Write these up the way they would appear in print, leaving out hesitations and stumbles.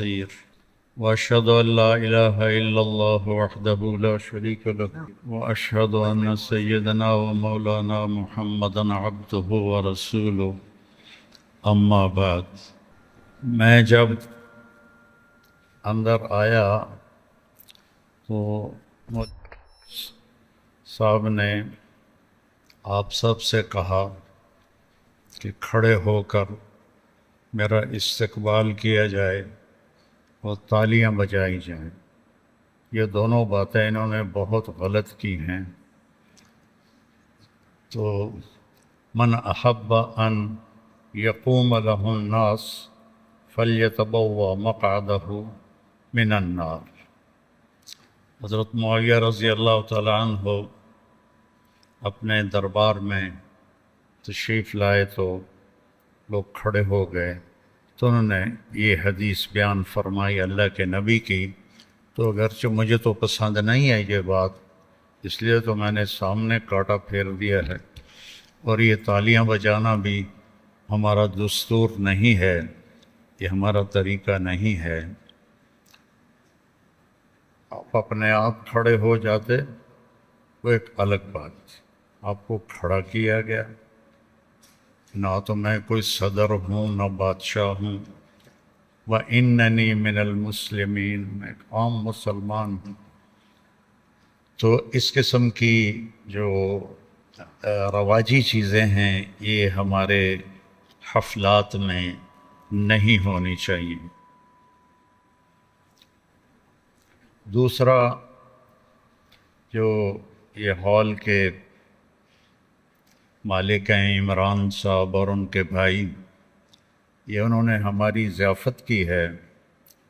وأشهد أن لا إله إلا الله وحده لا شريك له وأشهد أن سيدنا ومولانا محمدا عبده ورسوله أما بعد میں جب اندر آیا تو صاحب نے آپ سب سے کہا کہ کھڑے ہو کر میرا استقبال کیا جائے اور تالیاں بجائی جائیں۔ یہ دونوں باتیں انہوں نے بہت غلط کی ہیں۔ تو من احب ان یقوم له الناس فلیتبوأ مقعدہ من النار۔ حضرت معاویہ رضی اللہ تعالی عنہ اپنے دربار میں تشریف لائے تو لوگ کھڑے ہو گئے، تو انہوں نے یہ حدیث بیان فرمائی اللہ کے نبی کی۔ تو اگرچہ مجھے تو پسند نہیں ہے یہ بات، اس لیے تو میں نے سامنے کاٹا پھیر دیا ہے، اور یہ تالیاں بجانا بھی ہمارا دستور نہیں ہے، یہ ہمارا طریقہ نہیں ہے۔ آپ اپنے آپ کھڑے ہو جاتے وہ ایک الگ بات، آپ کو کھڑا کیا گیا۔ نہ تو میں کوئی صدر ہوں نہ بادشاہ ہوں، وَإِنَّنِي مِنَ الْمُسْلِمِينَ، میں ایک عام مسلمان ہوں۔ تو اس قسم کی جو رواجی چیزیں ہیں یہ ہمارے حفلات میں نہیں ہونی چاہیے۔ دوسرا، جو یہ ہال کے مالک ہیں عمران صاحب اور ان کے بھائی، یہ انہوں نے ہماری ضیافت کی ہے،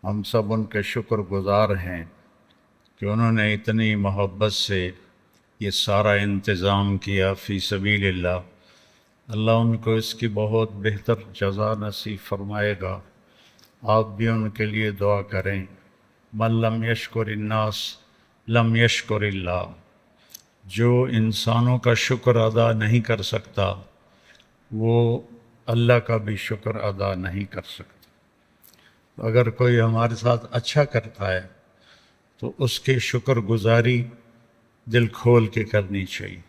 ہم سب ان کے شکر گزار ہیں کہ انہوں نے اتنی محبت سے یہ سارا انتظام کیا فی سبیل اللہ۔ اللہ ان کو اس کی بہت بہتر جزا نصیب فرمائے گا۔ آپ بھی ان کے لیے دعا کریں۔ من لم یشکر الناس لم یشکر اللہ، جو انسانوں کا شکر ادا نہیں کر سکتا وہ اللہ کا بھی شکر ادا نہیں کر سکتا۔ اگر کوئی ہمارے ساتھ اچھا کرتا ہے تو اس کی شکر گزاری دل کھول کے کرنی چاہیے۔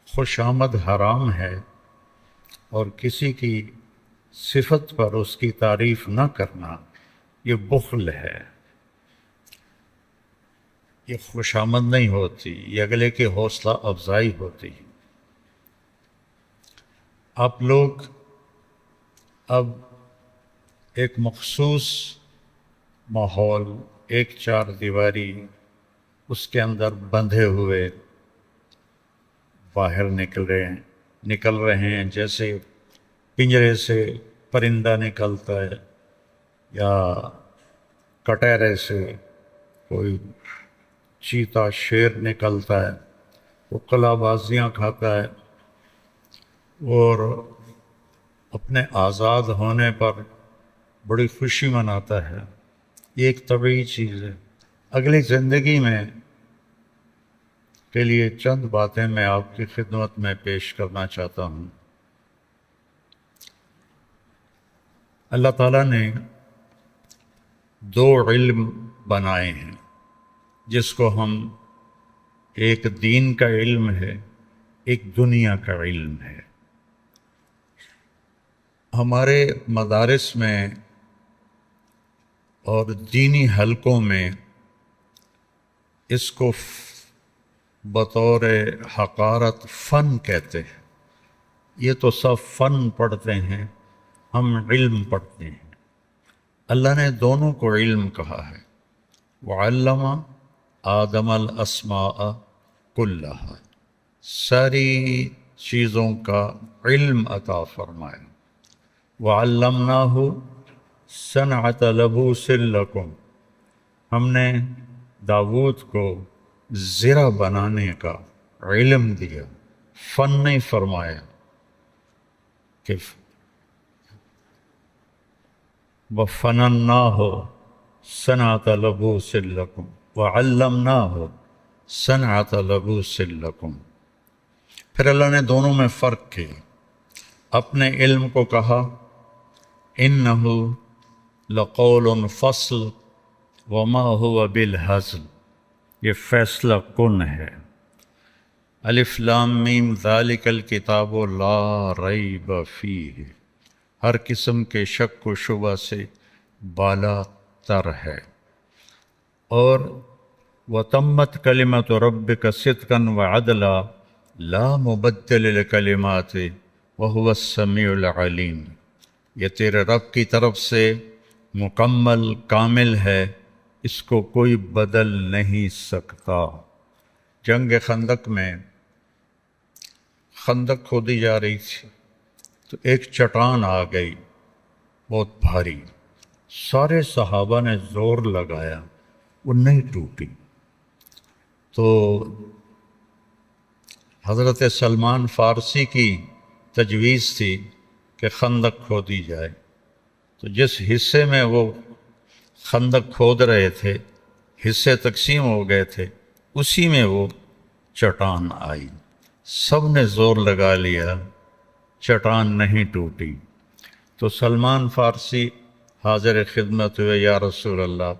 خوش آمد حرام ہے، اور کسی کی صفت پر اس کی تعریف نہ کرنا یہ بخل ہے، یہ خوش آمد نہیں ہوتی، یہ اگلے کی حوصلہ افزائی ہوتی ہے۔ آپ لوگ اب ایک مخصوص ماحول، ایک چار دیواری، اس کے اندر بندھے ہوئے باہر نکل رہے ہیں، جیسے پنجرے سے پرندہ نکلتا ہے یا کٹہرے سے کوئی چیتا شیر نکلتا ہے، وہ قلع بازیاں کھاتا ہے اور اپنے آزاد ہونے پر بڑی خوشی مناتا ہے۔ یہ ایک طبعی چیز ہے۔ اگلی زندگی میں کے لیے چند باتیں میں آپ کی خدمت میں پیش کرنا چاہتا ہوں۔ اللہ تعالیٰ نے دو علم بنائے ہیں، جس کو ہم، ایک دین کا علم ہے، ایک دنیا کا علم ہے۔ ہمارے مدارس میں اور دینی حلقوں میں اس کو بطور حقارت فن کہتے ہیں۔ یہ تو سب فن پڑھتے ہیں، ہم علم پڑھتے ہیں۔ اللہ نے دونوں کو علم کہا ہے۔ وعلم آدم الاسماء کلہا، ساری چیزوں کا علم عطا فرمایا۔ وعلمناہ صنعۃ لبوس لکم، ہم نے داؤد کو زرہ بنانے کا علم دیا، فن نہیں فرمایا کہ وَفَنَنَّاهُ صَنْعَةَ لَبُوسٍ لَكُمْ وَعَلَّمْنَاهُ صَنْعَةَ لَبُوسٍ لَكُمْ۔ پھر اللہ نے دونوں میں فرق کیا۔ اپنے علم کو کہا اِنَّهُ لقول فصل وما هو بالہزل، یہ فیصلہ کن ہے۔ الف لام میم ذالک الکتاب لا ریب فیہ، ہر قسم کے شک و شبہ سے بالا تر ہے۔ اور وتمت کلمۃ ربک صدقا وعدلا لا مبدل لکلماتہ وہو السمیع العلیم، یہ تیرے رب کی طرف سے مکمل کامل ہے، اس کو کوئی بدل نہیں سکتا۔ جنگ خندق میں خندق کھودی جا رہی تھی تو ایک چٹان آ گئی بہت بھاری، سارے صحابہ نے زور لگایا، وہ نہیں ٹوٹی۔ تو حضرت سلمان فارسی کی تجویز تھی کہ خندق کھودی جائے، تو جس حصے میں وہ خندق کھود رہے تھے، حصے تقسیم ہو گئے تھے، اسی میں وہ چٹان آئی، سب نے زور لگا لیا، چٹان نہیں ٹوٹی۔ تو سلمان فارسی حاضر خدمت ہوئے، یا رسول اللہ،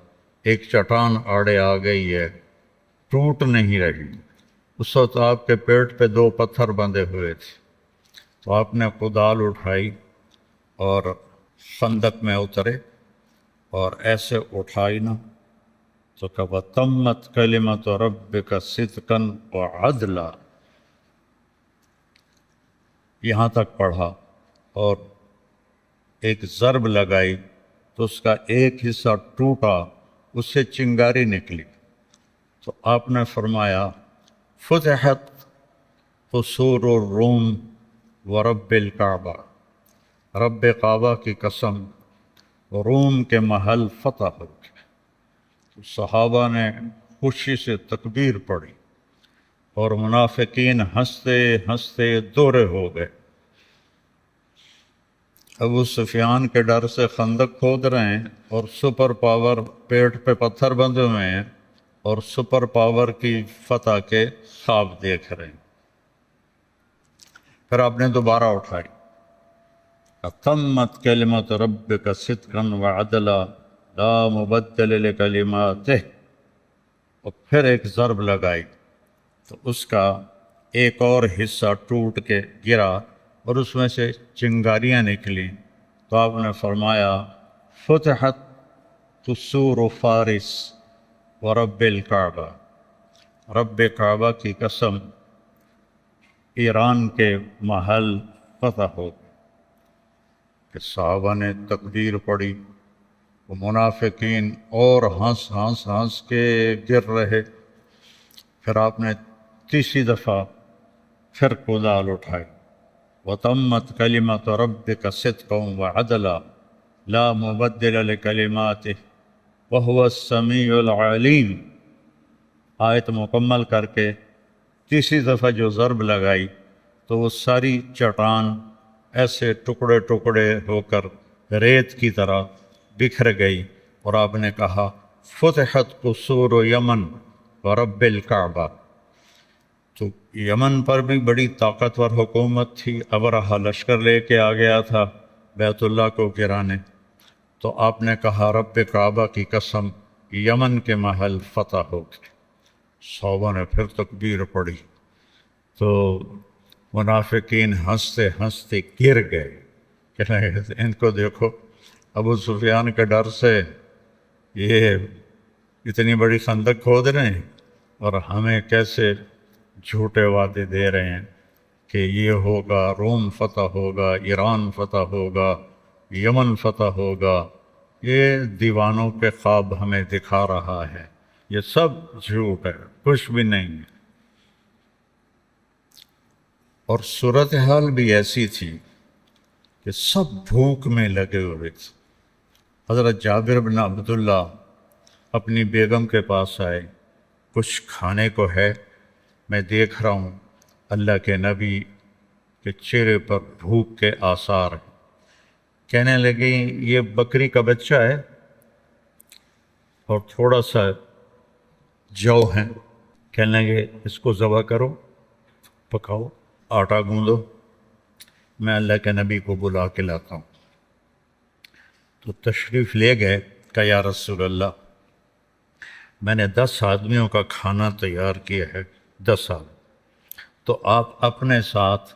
ایک چٹان آڑے آ گئی ہے، ٹوٹ نہیں رہی۔ اس وقت آپ کے پیٹ پہ 2 پتھر بندھے ہوئے تھے، تو آپ نے کدال اٹھائی اور خندق میں اترے اور ایسے اٹھائی نا تو کہا تمت کلمۃ ربک صدقا وعدلا، یہاں تک پڑھا اور ایک ضرب لگائی تو اس کا ایک حصہ ٹوٹا، اس سے چنگاری نکلی۔ تو آپ نے فرمایا فتحت قصور الروم ورب الکعبہ، رب کعبہ کی قسم، روم کے محل فتح ہو گئے۔ تو صحابہ نے خوشی سے تکبیر پڑھی اور منافقین ہنستے ہنستے دورے ہو گئے۔ ابو سفیان کے ڈر سے خندق کھود رہے ہیں اور سپر پاور پیٹ پہ پتھر بندھے ہوئے ہیں اور سپر پاور کی فتح کے خواب دیکھ رہے ہیں۔ پھر آپ نے دوبارہ اٹھائی، تمت کلمۃ ربک صدقا وعدلا لا مبدل لکلماتہ، اور پھر ایک ضرب لگائی تو اس کا ایک اور حصہ ٹوٹ کے گرا اور اس میں سے چنگاریاں نکلیں۔ تو آپ نے فرمایا فتحت قصور فارس ورب الکعبہ، رب کعبہ کی قسم، ایران کے محل فتح ہو گئے۔ کہ صحابہ نے تکبیر پڑھی، وہ منافقین اور ہنس ہنس ہنس کے گر رہے۔ پھر آپ نے تیسری دفعہ پھر کدال اٹھائی، وَتَمَّتْ كَلِمَةُ رَبِّكَ صِدْقًا وَعَدْلًا لَا مُبَدِّلَ لِكَلِمَاتِهِ وَهُوَ السَّمِيعُ الْعَلِيمُ۔ آیت مکمل کر کے تیسری دفعہ جو ضرب لگائی تو وہ ساری چٹان ایسے ٹکڑے ٹکڑے ہو کر ریت کی طرح بکھر گئی، اور آپ نے کہا فتحت قصور یمن ورب الکعبہ۔ تو یمن پر بھی بڑی طاقتور حکومت تھی، ابرہہ لشکر لے کے آ گیا تھا بیت اللہ کو گرانے۔ تو آپ نے کہا رب کعبہ کی قسم، یمن کے محل فتح ہو گئے۔ صحابہ نے پھر تکبیر پڑھی تو منافقین ہنستے ہنستے گر گئے کہ ان کو دیکھو، ابو سفیان کے ڈر سے یہ اتنی بڑی خندق کھود رہے ہیں اور ہمیں کیسے جھوٹے وعدے دے رہے ہیں کہ یہ ہوگا، روم فتح ہوگا، ایران فتح ہوگا، یمن فتح ہوگا۔ یہ دیوانوں کے خواب ہمیں دکھا رہا ہے، یہ سب جھوٹ ہے، کچھ بھی نہیں ہے۔ اور صورتحال بھی ایسی تھی کہ سب بھوک میں لگے ہوئے تھے۔ حضرت جابر بن عبداللہ اپنی بیگم کے پاس آئے، کچھ کھانے کو ہے؟ میں دیکھ رہا ہوں اللہ کے نبی کے چہرے پر بھوک کے آثار ہیں۔ کہنے لگی یہ بکری کا بچہ ہے اور تھوڑا سا جو ہے، کہنے لگے اس کو ذبح کرو، پکاؤ، آٹا گوندو، میں اللہ کے نبی کو بلا کے لاتا ہوں۔ تو تشریف لے گئے کہ یا رسول اللہ میں نے 10 آدمیوں کا کھانا تیار کیا ہے، 10 آدمی، تو آپ اپنے ساتھ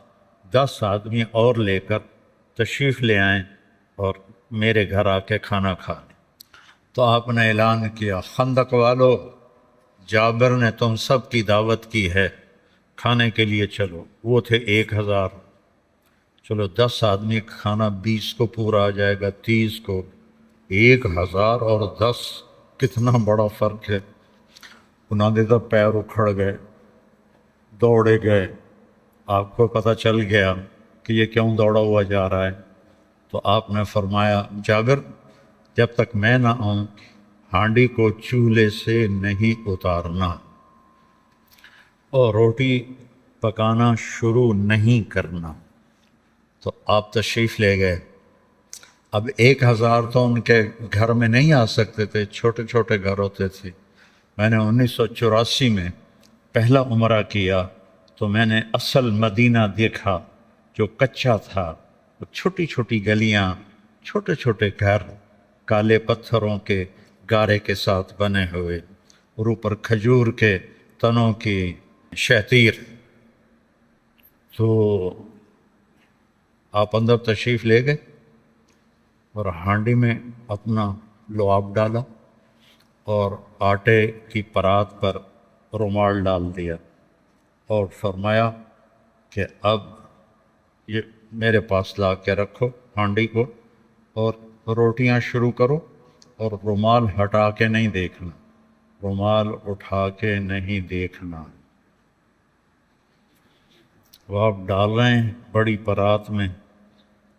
10 آدمی اور لے کر تشریف لے آئیں اور میرے گھر آ کے کھانا کھا لیں۔ تو آپ نے اعلان کیا خندق والو، جابر نے تم سب کی دعوت کی ہے، کھانے کے لیے چلو۔ وہ تھے 1000، چلو 10 آدمی کا کھانا 20 کو پورا آ جائے گا، 30 کو، 1000 اور 10 کتنا بڑا فرق ہے۔ انہوں نے تو پیر اکھڑ گئے، دوڑے گئے، آپ کو پتہ چل گیا کہ یہ کیوں دوڑا ہوا جا رہا ہے، تو آپ نے فرمایا جابر جب تک میں نہ آؤں ہانڈی کو چولہے سے نہیں اتارنا اور روٹی پکانا شروع نہیں کرنا۔ تو آپ تشریف لے گئے۔ اب 1000 تو ان کے گھر میں نہیں آ سکتے تھے، چھوٹے چھوٹے گھر ہوتے تھے۔ میں نے 1984 میں پہلا عمرہ کیا تو میں نے اصل مدینہ دیکھا جو کچا تھا، چھوٹی چھوٹی گلیاں، چھوٹے چھوٹے گھر، کالے پتھروں کے گارے کے ساتھ بنے ہوئے، اور اوپر کھجور کے تنوں کی شہتیر۔ تو آپ اندر تشریف لے گئے اور ہانڈی میں اپنا لعاب ڈالا اور آٹے کی پرات پر رومال ڈال دیا اور فرمایا کہ اب یہ میرے پاس لا کے رکھو ہانڈی کو اور روٹیاں شروع کرو، اور رومال ہٹا کے نہیں دیکھنا، رومال اٹھا کے نہیں دیکھنا۔ وہ آپ ڈال رہے ہیں بڑی پرات میں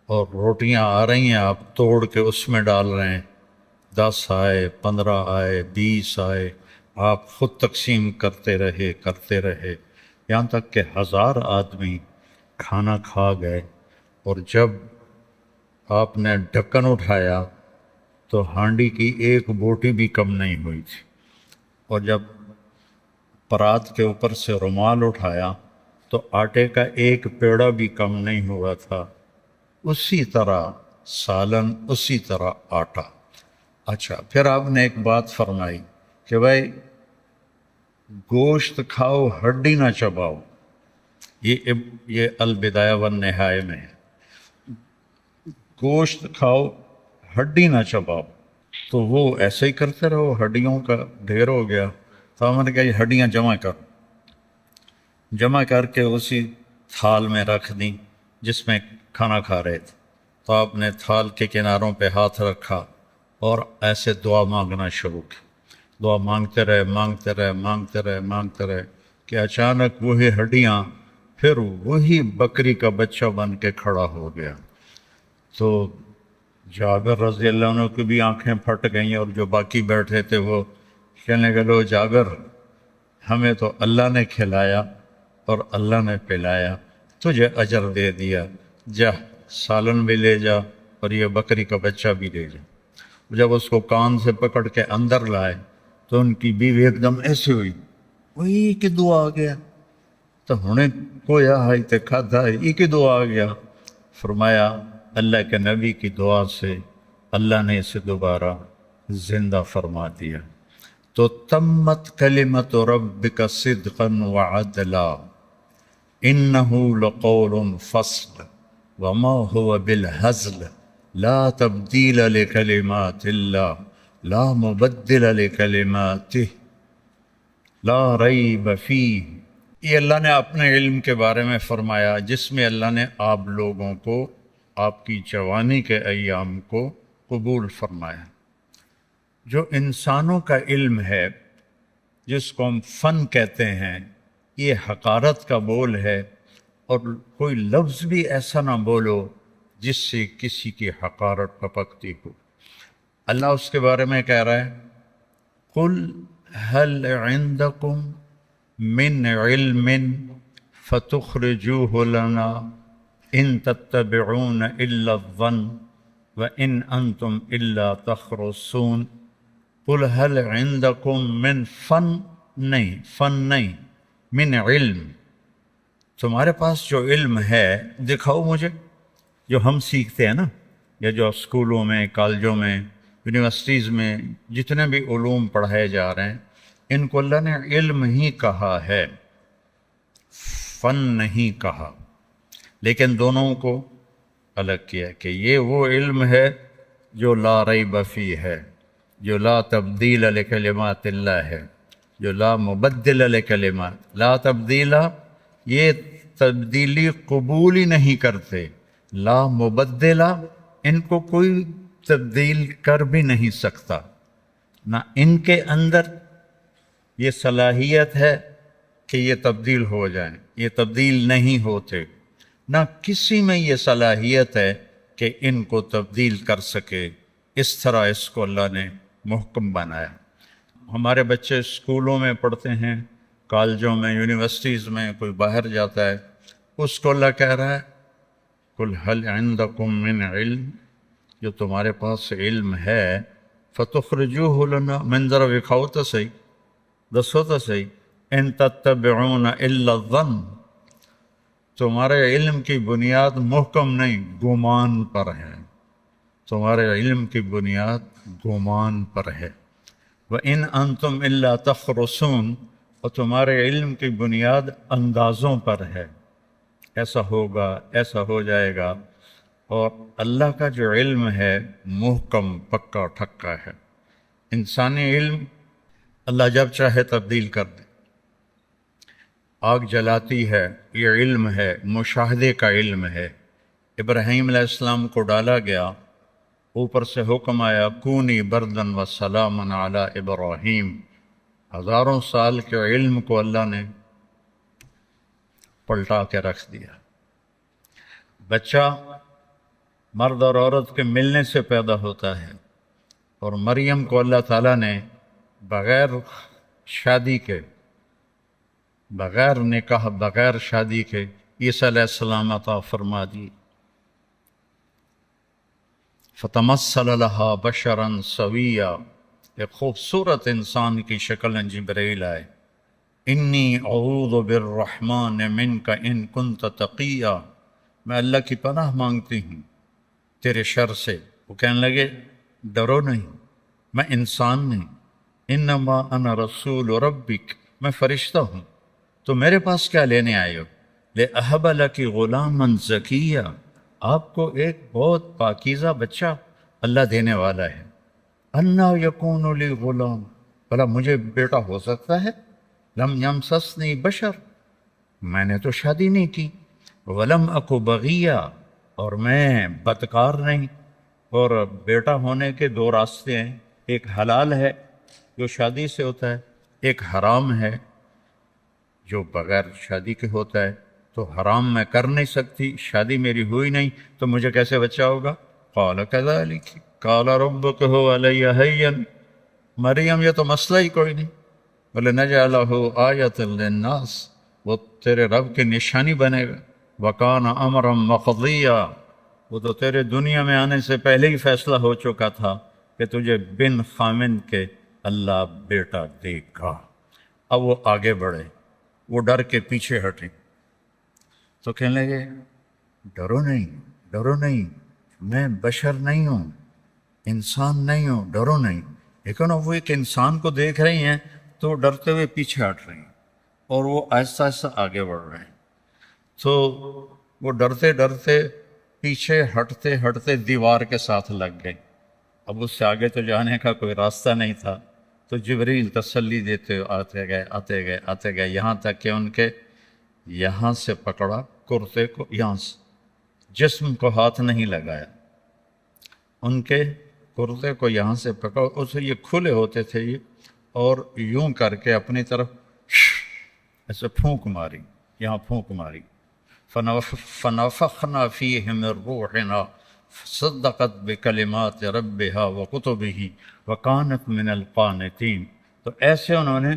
اور روٹیاں آ رہی ہیں، آپ توڑ کے اس میں ڈال رہے ہیں، 10 آئے، 15 آئے، 20 آئے، آپ خود تقسیم کرتے رہے یہاں تک کہ 1000 آدمی کھانا کھا گئے۔ اور جب آپ نے ڈھکن اٹھایا تو ہانڈی کی ایک بوٹی بھی کم نہیں ہوئی تھی، اور جب پرات کے اوپر سے رومال اٹھایا تو آٹے کا ایک پیڑا بھی کم نہیں ہوا تھا، اسی طرح سالن، اسی طرح آٹا۔ اچھا، پھر آپ نے ایک بات فرمائی کہ بھائی گوشت کھاؤ ہڈی نہ چباؤ، یہ البدایہ والنہایہ میں ہے، گوشت کھاؤ ہڈی نہ چباؤ۔ تو وہ ایسے ہی کرتے رہو، ہڈیوں کا ڈھیر ہو گیا، تو ہم نے کہا یہ ہڈیاں جمع کر کے اسی تھال میں رکھ دیں جس میں کھانا کھا رہے تھے۔ تو آپ نے تھال کے کناروں پہ ہاتھ رکھا اور ایسے دعا مانگنا شروع کی، دعا مانگتے رہے کہ اچانک وہی ہڈیاں پھر وہی بکری کا بچہ بن کے کھڑا ہو گیا۔ تو جابر رضی اللہ عنہ کی بھی آنکھیں پھٹ گئیں، اور جو باقی بیٹھے تھے وہ کہنے لگے لو جابر ہمیں تو اللہ نے کھلایا اور اللہ نے پلایا، تجھے اجر دے دیا، جا سالن بھی لے جا اور یہ بکری کا بچہ بھی لے جا۔ جب اس کو کان سے پکڑ کے اندر لائے تو ان کی بیوی ایک دم ایسی ہوئی، وہی کہ دعا آ گیا، تو ہنے کویا ہے تے کھادا ہے، یہ کہ دعا آ گیا۔ فرمایا اللہ کے نبی کی دعا سے اللہ نے اسے دوبارہ زندہ فرما دیا۔ تو تمت کلمت ربک صدقا وعدلا انہ لقول فصل وما هو بالہزل لا تبدیل لکلمات اللہ لا مبدل لکلماتہ لا ریب فیہ۔ یہ اللہ نے اپنے علم کے بارے میں فرمایا، جس میں اللہ نے آپ لوگوں کو آپ کی جوانی کے ایام کو قبول فرمایا۔ جو انسانوں کا علم ہے، جس کو ہم فن کہتے ہیں، یہ حقارت کا بول ہے، اور کوئی لفظ بھی ایسا نہ بولو جس سے کسی کی حقارت ٹپکتی ہو۔ اللہ اس کے بارے میں کہہ رہا ہے قل هل عندکم من علم فتخرجوه لنا ان تتبعون الا الظن وان انتم الا تخرصون۔ قل هل عندکم من فن نہیں، من علم، تمہارے پاس جو علم ہے دکھاؤ مجھے، جو ہم سیکھتے ہیں نا، یا جو اسکولوں میں، کالجوں میں، یونیورسٹیز میں جتنے بھی علوم پڑھائے جا رہے ہیں، ان کو اللہ نے علم ہی کہا ہے، فن نہیں کہا، لیکن دونوں کو الگ کیا کہ یہ وہ علم ہے جو لا ریب فیہ ہے، جو لا تبدیل لکلمات اللہ ہے، جو لا مبدل لکلمات، لا تبدیل، یہ تبدیلی قبول ہی نہیں کرتے، لا مبدلہ، ان کو کوئی تبدیل کر بھی نہیں سکتا، نہ ان کے اندر یہ صلاحیت ہے کہ یہ تبدیل ہو جائیں، یہ تبدیل نہیں ہوتے، نہ کسی میں یہ صلاحیت ہے کہ ان کو تبدیل کر سکے۔ اس طرح اس کو اللہ نے محکم بنایا۔ ہمارے بچے اسکولوں میں پڑھتے ہیں، کالجوں میں، یونیورسٹیز میں، کوئی باہر جاتا ہے، اس کو اللہ کہہ رہا ہے قُلْ هَلْ عِنْدَكُم مِّنْ عِلْمٍ، جو تمہارے پاس علم ہے فَتُخْرِجُوهُ لَنَا، من ذرا دکھاؤ تو صحیح، دسو تو صحیح، إِن تَتَّبِعُونَ إِلَّا الظَّنَّ، تمہارے علم کی بنیاد محکم نہیں، گمان پر ہے، تمہارے علم کی بنیاد گمان پر ہے، وَإِنْ أَنْتُمْ إِلَّا تَخْرُصُونَ، اور تمہارے علم کی بنیاد اندازوں پر ہے، ایسا ہوگا، ایسا ہو جائے گا۔ اور اللہ کا جو علم ہے محکم، پکا ٹھکا ہے۔ انسانی علم اللہ جب چاہے تبدیل کر دے۔ آگ جلاتی ہے، یہ علم ہے، مشاہدے کا علم ہے۔ ابراہیم علیہ السلام کو ڈالا گیا، اوپر سے حکم آیا کونی بردن و سلامن علی ابراہیم، ہزاروں سال کے علم کو اللہ نے پلٹا کے رکھ دیا۔ بچہ مرد اور عورت کے ملنے سے پیدا ہوتا ہے، اور مریم کو اللہ تعالیٰ نے بغیر شادی کے، بغیر نکاح، بغیر شادی کے عیسیٰ علیہ السلام عطا فرما دی۔ فتمثل لہا بشرا سویا، ایک خوبصورت انسان کی شکل جبرائیل آئے، انی اعوذ بالرحمن منک ان کنت تقیا، میں اللہ کی پناہ مانگتی ہوں تیرے شر سے۔ وہ کہنے لگے ڈرو نہیں، میں انسان نہیں، انما انا رسول ربک، میں فرشتہ ہوں، تو میرے پاس کیا لینے آئے ہو؟ لأہب لک غلاما زکیا، آپ کو ایک بہت پاکیزہ بچہ اللہ دینے والا ہے۔ انا یکون لی غلام، بھلا مجھے بیٹا ہو سکتا ہے؟ لم یمسسنی بشر، میں نے تو شادی نہیں کی، ولم اکو بغیا، اور میں بدکار نہیں۔ اور بیٹا ہونے کے دو راستے ہیں، ایک حلال ہے جو شادی سے ہوتا ہے، ایک حرام ہے جو بغیر شادی کے ہوتا ہے۔ تو حرام میں کر نہیں سکتی، شادی میری ہوئی نہیں، تو مجھے کیسے بچہ ہوگا؟ قال کذالک قال ربک هو علی ہین، مریم یہ تو مسئلہ ہی کوئی نہیں، وَلَنَجْعَلَهُ آیَةً لِلنَّاسِ، وہ تیرے رب کی نشانی بنے گا، وَكَانَ أَمْرًا مَقْضِيًّا، وہ تو تیرے دنیا میں آنے سے پہلے ہی فیصلہ ہو چکا تھا کہ تجھے بن خامند کے اللہ بیٹا دے گا۔ اب وہ آگے بڑھے، وہ ڈر کے پیچھے ہٹے، تو کہنے لگے ڈرو نہیں، ڈرو نہیں، میں بشر نہیں ہوں، انسان نہیں ہوں، ڈرو نہیں۔ لیکن اب وہ ایک انسان کو دیکھ رہی ہیں تو ڈرتے ہوئے پیچھے ہٹ رہی ہیں، اور وہ آہستہ آہستہ آگے بڑھ رہے ہیں۔ تو وہ ڈرتے ڈرتے پیچھے ہٹتے ہٹتے دیوار کے ساتھ لگ گئے۔ اب اس سے آگے تو جانے کا کوئی راستہ نہیں تھا، تو جبریل تسلی دیتے آتے گئے آتے گئے آتے گئے، یہاں تک کہ ان کے یہاں سے پکڑا کرتے کو، یہاں سے، جسم کو ہاتھ نہیں لگایا، ان کے کرتے کو یہاں سے پکڑا، اسے یہ کھلے ہوتے تھے یہ، اور یوں کر کے اپنی طرف ایسے پھونک ماری، یہاں پھونک ماری، فنفخنا فیہ من روحنا صدقت بکلمات ربہا وکتبہ وکانت من القانتین، تو ایسے انہوں نے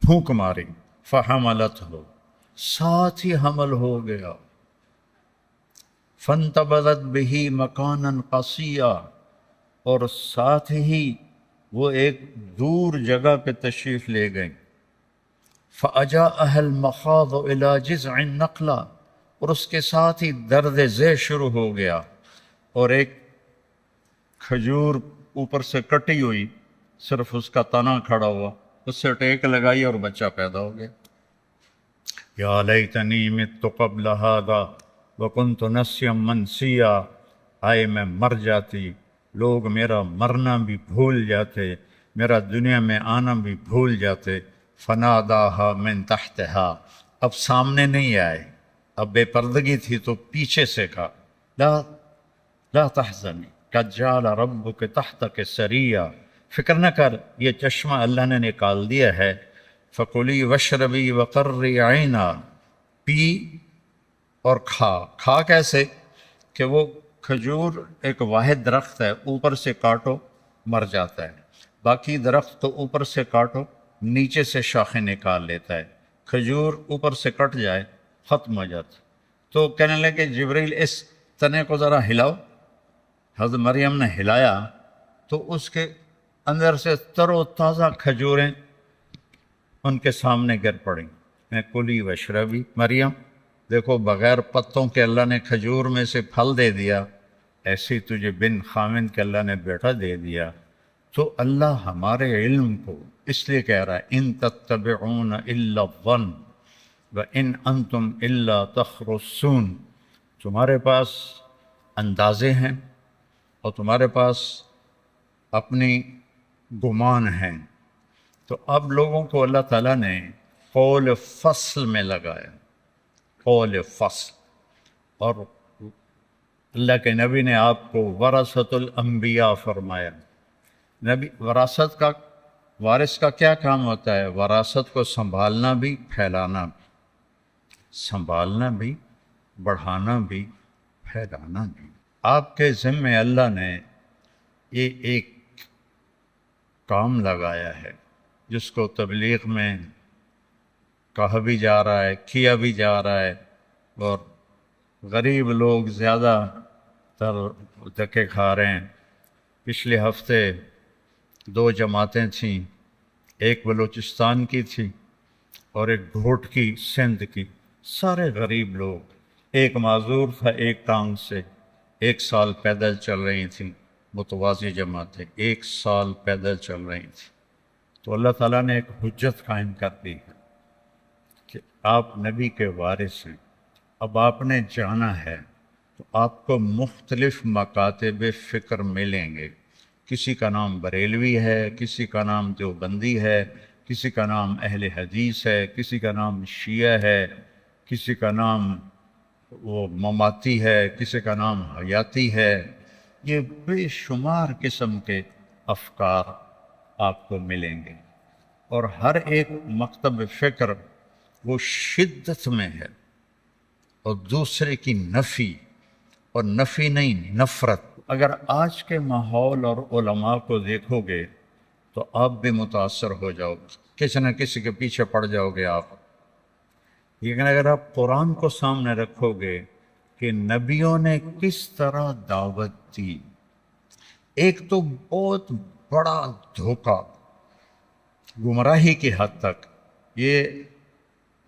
پھونک ماری، فحملتہ، ساتھ ہی حمل ہو گیا، فانتبذت بہ مکانا قصیا، اور ساتھ ہی وہ ایک دور جگہ پہ تشریف لے گئے، فَأَجَاءَهَا الْمَخَاضُ إِلَى جِذْعِ النَّخْلَةِ، اور اس کے ساتھ ہی درد ذیل شروع ہو گیا، اور ایک کھجور اوپر سے کٹی ہوئی، صرف اس کا تنا کھڑا ہوا، اس سے ٹیک لگائی اور بچہ پیدا ہو گیا۔ یا لیتنی مت قبل ھذا وکنت نسیا منسیا، آئے میں مر جاتی، لوگ میرا مرنا بھی بھول جاتے، میرا دنیا میں آنا بھی بھول جاتے۔ فناداھا من تحتھا، اب سامنے نہیں آئے، اب بے پردگی تھی تو پیچھے سے کہا لا تحزنی قد جعل ربک تحتک سریا، فکر نہ کر، یہ چشمہ اللہ نے نکال دیا ہے۔ فکلی واشربی وقرری عینا، پی اور کھا کیسے کہ وہ کھجور ایک واحد درخت ہے، اوپر سے کاٹو مر جاتا ہے، باقی درخت تو اوپر سے کاٹو نیچے سے شاخیں نکال لیتا ہے، کھجور اوپر سے کٹ جائے ختم ہو جاتا۔ تو کہنے لگے جبریل اس تنے کو ذرا ہلاؤ۔ حضرت مریم نے ہلایا تو اس کے اندر سے تر و تازہ کھجوریں ان کے سامنے گر پڑیں۔ میں کلی واشربی، مریم دیکھو بغیر پتوں کے اللہ نے کھجور میں سے پھل دے دیا، ایسے تجھے بن خامن کے اللہ نے بیٹا دے دیا۔ تو اللہ ہمارے علم کو اس لیے کہہ رہا ہے ان تتبعون الا الظن وان انتم الا تخرصون، تمہارے پاس اندازے ہیں اور تمہارے پاس اپنی گمان ہیں۔ تو اب لوگوں کو اللہ تعالیٰ نے قول فصل میں لگایا، قول فصل، اور اللہ کے نبی نے آپ کو ورثۃ الانبیاء فرمایا۔ نبی وراثت کا، وارث کا کیا کام ہوتا ہے؟ وراثت کو سنبھالنا بھی، پھیلانا بھی، سنبھالنا بھی، بڑھانا بھی، پھیلانا بھی۔ آپ کے ذمے اللہ نے یہ ایک کام لگایا ہے جس کو تبلیغ میں کہا بھی جا رہا ہے، کیا بھی جا رہا ہے، اور غریب لوگ زیادہ تر دھکے کھا رہے ہیں۔ پچھلے ہفتے 2 جماعتیں تھیں، ایک بلوچستان کی تھی اور ایک گھوٹ کی، سندھ کی، سارے غریب لوگ، ایک معذور تھا ایک ٹانگ سے، 1 سال پیدل چل رہی تھیں، متوازی جماعتیں 1 سال پیدل چل رہی تھیں۔ تو اللہ تعالیٰ نے ایک حجت قائم کر دی ہے کہ آپ نبی کے وارث ہیں، اب آپ نے جانا ہے تو آپ کو مختلف مکاتب فکر ملیں گے۔ کسی کا نام بریلوی ہے، کسی کا نام دیوبندی ہے، کسی کا نام اہل حدیث ہے، کسی کا نام شیعہ ہے، کسی کا نام وہ مماتی ہے، کسی کا نام حیاتی ہے۔ یہ بے شمار قسم کے افکار آپ کو ملیں گے، اور ہر ایک مکتب فکر وہ شدت میں ہے، اور دوسرے کی نفی، اور نفی نہیں نفرت۔ اگر آج کے ماحول اور علماء کو دیکھو گے تو آپ بھی متاثر ہو جاؤ گے، کسی نہ کسی کے پیچھے پڑ جاؤ گے آپ۔ لیکن اگر آپ قرآن کو سامنے رکھو گے کہ نبیوں نے کس طرح دعوت دی، ایک تو بہت بڑا دھوکہ، گمراہی کی حد تک، یہ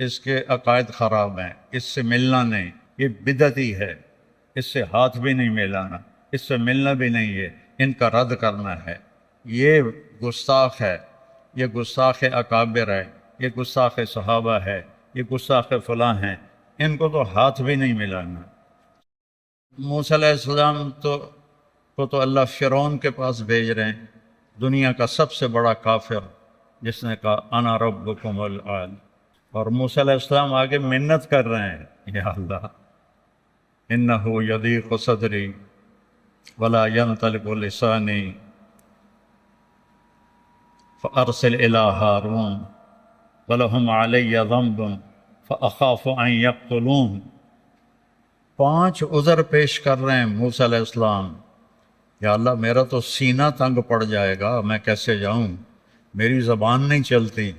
اس کے عقائد خراب ہیں، اس سے ملنا نہیں، یہ بدعتی ہے، اس سے ہاتھ بھی نہیں ملانا، اس سے ملنا بھی نہیں ہے، ان کا رد کرنا ہے، یہ گستاخ ہے، یہ گستاخ اکابر ہے، یہ گستاخ صحابہ ہے، یہ گستاخ فلاں ہیں، ان کو تو ہاتھ بھی نہیں ملانا۔ موسیٰ علیہ السلام کو تو اللہ فرعون کے پاس بھیج رہے ہیں، دنیا کا سب سے بڑا کافر، جس نے کہا انا ربکم الاعلی، اور موسیٰ علیہ السلام آگے منت کر رہے ہیں، یا اللہ انہ یضیق صدری ولا ینطلق لسانی فارسل الی ہارون ولہم علی ذنب فاخاف ان یقتلون۔ 5 عذر پیش کر رہے ہیں موسیٰ علیہ السلام، یا اللہ میرا تو سینہ تنگ پڑ جائے گا، میں کیسے جاؤں، میری زبان نہیں چلتی،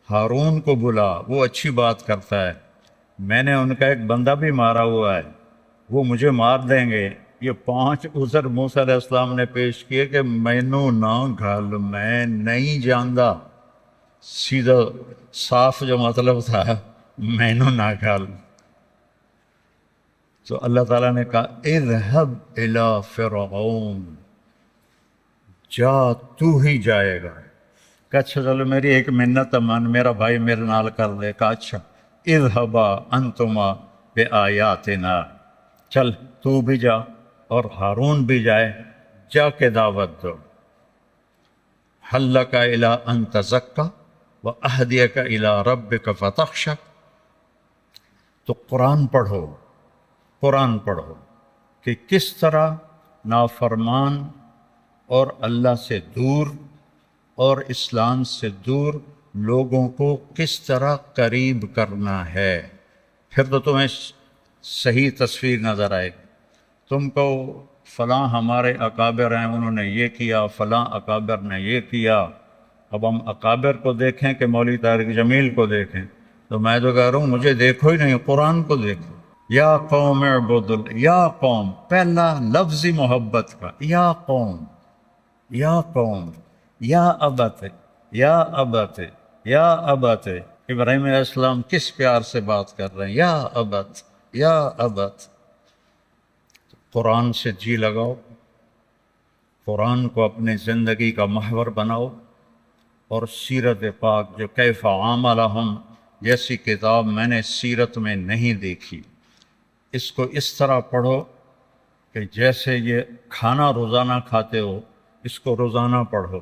ہارون کو بلا، وہ اچھی بات کرتا ہے، میں نے ان کا ایک بندہ بھی مارا ہوا ہے، وہ مجھے مار دیں گے۔ یہ 5 عذر موسیٰ علیہ السلام نے پیش کیے کہ مینوں نہ گھل، میں نہیں جاندا، سیدھا صاف جو مطلب تھا مینوں نہ گھل۔ تو اللہ تعالیٰ نے کہا اذهب الی فرعون، جا تو ہی جائے گا۔ کہ اچھا چلو میری ایک منت مان، میرا بھائی میرے نال کر دے۔ کہا اچھا اذهبا انتما بآیاتنا، چل تو بھی جا اور ہارون بھی جائے، جا کے دعوت دو۔ حل لک الی ان تزکی واہدیک الی ربک فتخشی، تو قرآن پڑھو، قرآن پڑھو کہ کس طرح نافرمان اور اللہ سے دور اور اسلام سے دور لوگوں کو کس طرح قریب کرنا ہے، پھر تو تمہیں صحیح تصویر نظر آئے گی۔ تم کو فلاں ہمارے اکابر ہیں، انہوں نے یہ کیا، فلاں اکابر نے یہ کیا۔ اب ہم اکابر کو دیکھیں کہ مولوی طارق جمیل کو دیکھیں، تو میں تو کہہ رہا ہوں مجھے دیکھو ہی نہیں، قرآن کو دیکھو۔ یا قوم اعبد یا قوم، پہلا لفظی محبت کا، یا قوم، یا قوم، یا ابت، یا ابت، یا ابت۔ ابراہیم علیہ السلام کس پیار سے بات کر رہے ہیں، یا ابت، یا ابت۔ قرآن سے جی لگاؤ، قرآن کو اپنی زندگی کا محور بناؤ، اور سیرت پاک جو کیف عاملہم جیسی کتاب میں نے سیرت میں نہیں دیکھی، اس کو اس طرح پڑھو کہ جیسے یہ کھانا روزانہ کھاتے ہو، اس کو روزانہ پڑھو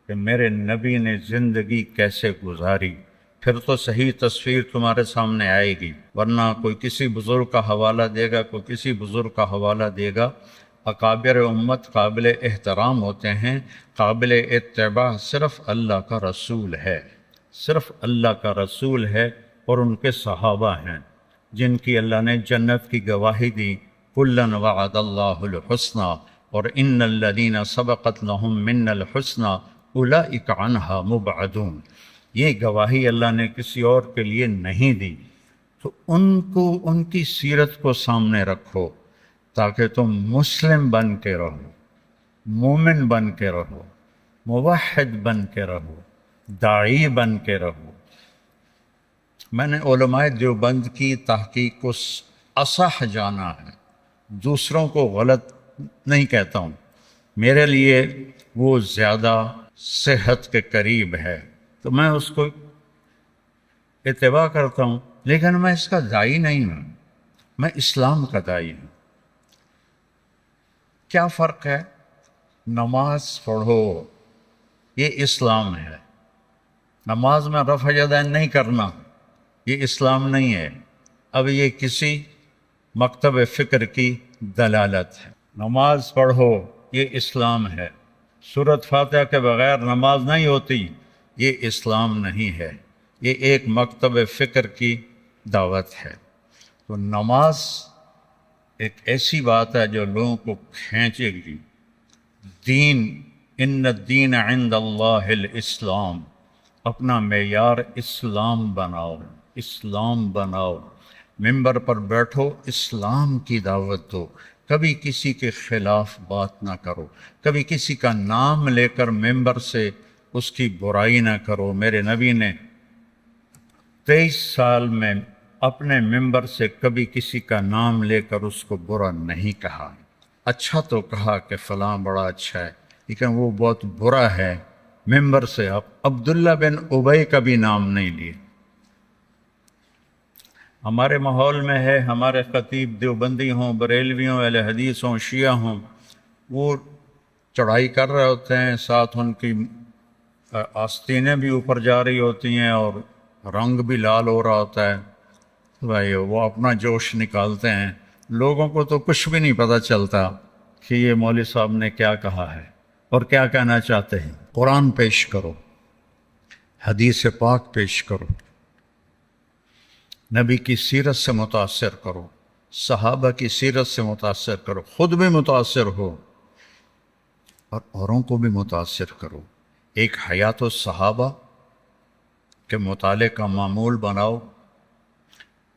کہ میرے نبی نے زندگی کیسے گزاری، پھر تو صحیح تصویر تمہارے سامنے آئے گی۔ ورنہ کوئی کسی بزرگ کا حوالہ دے گا، کوئی کسی بزرگ کا حوالہ دے گا۔ اکابر امت قابل احترام ہوتے ہیں، قابل اتباع صرف اللہ کا رسول ہے، صرف اللہ کا رسول ہے اور ان کے صحابہ ہیں جن کی اللہ نے جنت کی گواہی دی، کلاً وعد اللہ الحسنی اور ان الذین سبقت لہم منا الحسنی اولئک عنہا مبعدون۔ یہ گواہی اللہ نے کسی اور کے لیے نہیں دی، تو ان کی سیرت کو سامنے رکھو تاکہ تم مسلم بن کے رہو، مومن بن کے رہو، موحد بن کے رہو، داعی بن کے رہو۔ میں نے علماء دیوبند کی تحقیق کو اصح جانا ہے، دوسروں کو غلط نہیں کہتا ہوں، میرے لیے وہ زیادہ صحت کے قریب ہے تو میں اس کو اتباع کرتا ہوں، لیکن میں اس کا داعی نہیں ہوں، میں اسلام کا داعی ہوں۔ کیا فرق ہے؟ نماز پڑھو، یہ اسلام ہے۔ نماز میں رفع یدین نہیں کرنا، یہ اسلام نہیں ہے۔ اب یہ کسی مکتب فکر کی دلالت ہے۔ نماز پڑھو، یہ اسلام ہے۔ سورۃ فاتحہ کے بغیر نماز نہیں ہوتی، یہ اسلام نہیں ہے، یہ ایک مکتب فکر کی دعوت ہے۔ تو نماز ایک ایسی بات ہے جو لوگوں کو کھینچے گی۔ دین، ان الدین عند اللہ الاسلام، اپنا معیار اسلام بناؤ، اسلام بناؤ۔ ممبر پر بیٹھو، اسلام کی دعوت دو، کبھی کسی کے خلاف بات نہ کرو، کبھی کسی کا نام لے کر ممبر سے اس کی برائی نہ کرو۔ میرے نبی نے 23 سال میں اپنے ممبر سے کبھی کسی کا نام لے کر اس کو برا نہیں کہا۔ اچھا تو کہا کہ فلاں بڑا اچھا ہے، لیکن وہ بہت برا ہے ممبر سے عبداللہ بن ابی کا بھی نام نہیں لیے۔ ہمارے ماحول میں ہے، ہمارے خطیب دیوبندی ہوں، بریلوی ہوں، اہل حدیث ہوں، شیعہ ہوں، وہ چڑھائی کر رہے ہوتے ہیں، ساتھ ان کی آستینیں بھی اوپر جا رہی ہوتی ہیں اور رنگ بھی لال ہو رہا ہوتا ہے۔ بھائی وہ اپنا جوش نکالتے ہیں، لوگوں کو تو کچھ بھی نہیں پتہ چلتا کہ یہ مولوی صاحب نے کیا کہا ہے اور کیا کہنا چاہتے ہیں۔ قرآن پیش کرو، حدیث پاک پیش کرو، نبی کی سیرت سے متاثر کرو، صحابہ کی سیرت سے متاثر کرو، خود بھی متاثر ہو اور اوروں کو بھی متاثر کرو۔ ایک حیات الصحابہ کے مطالعے کا معمول بناؤ۔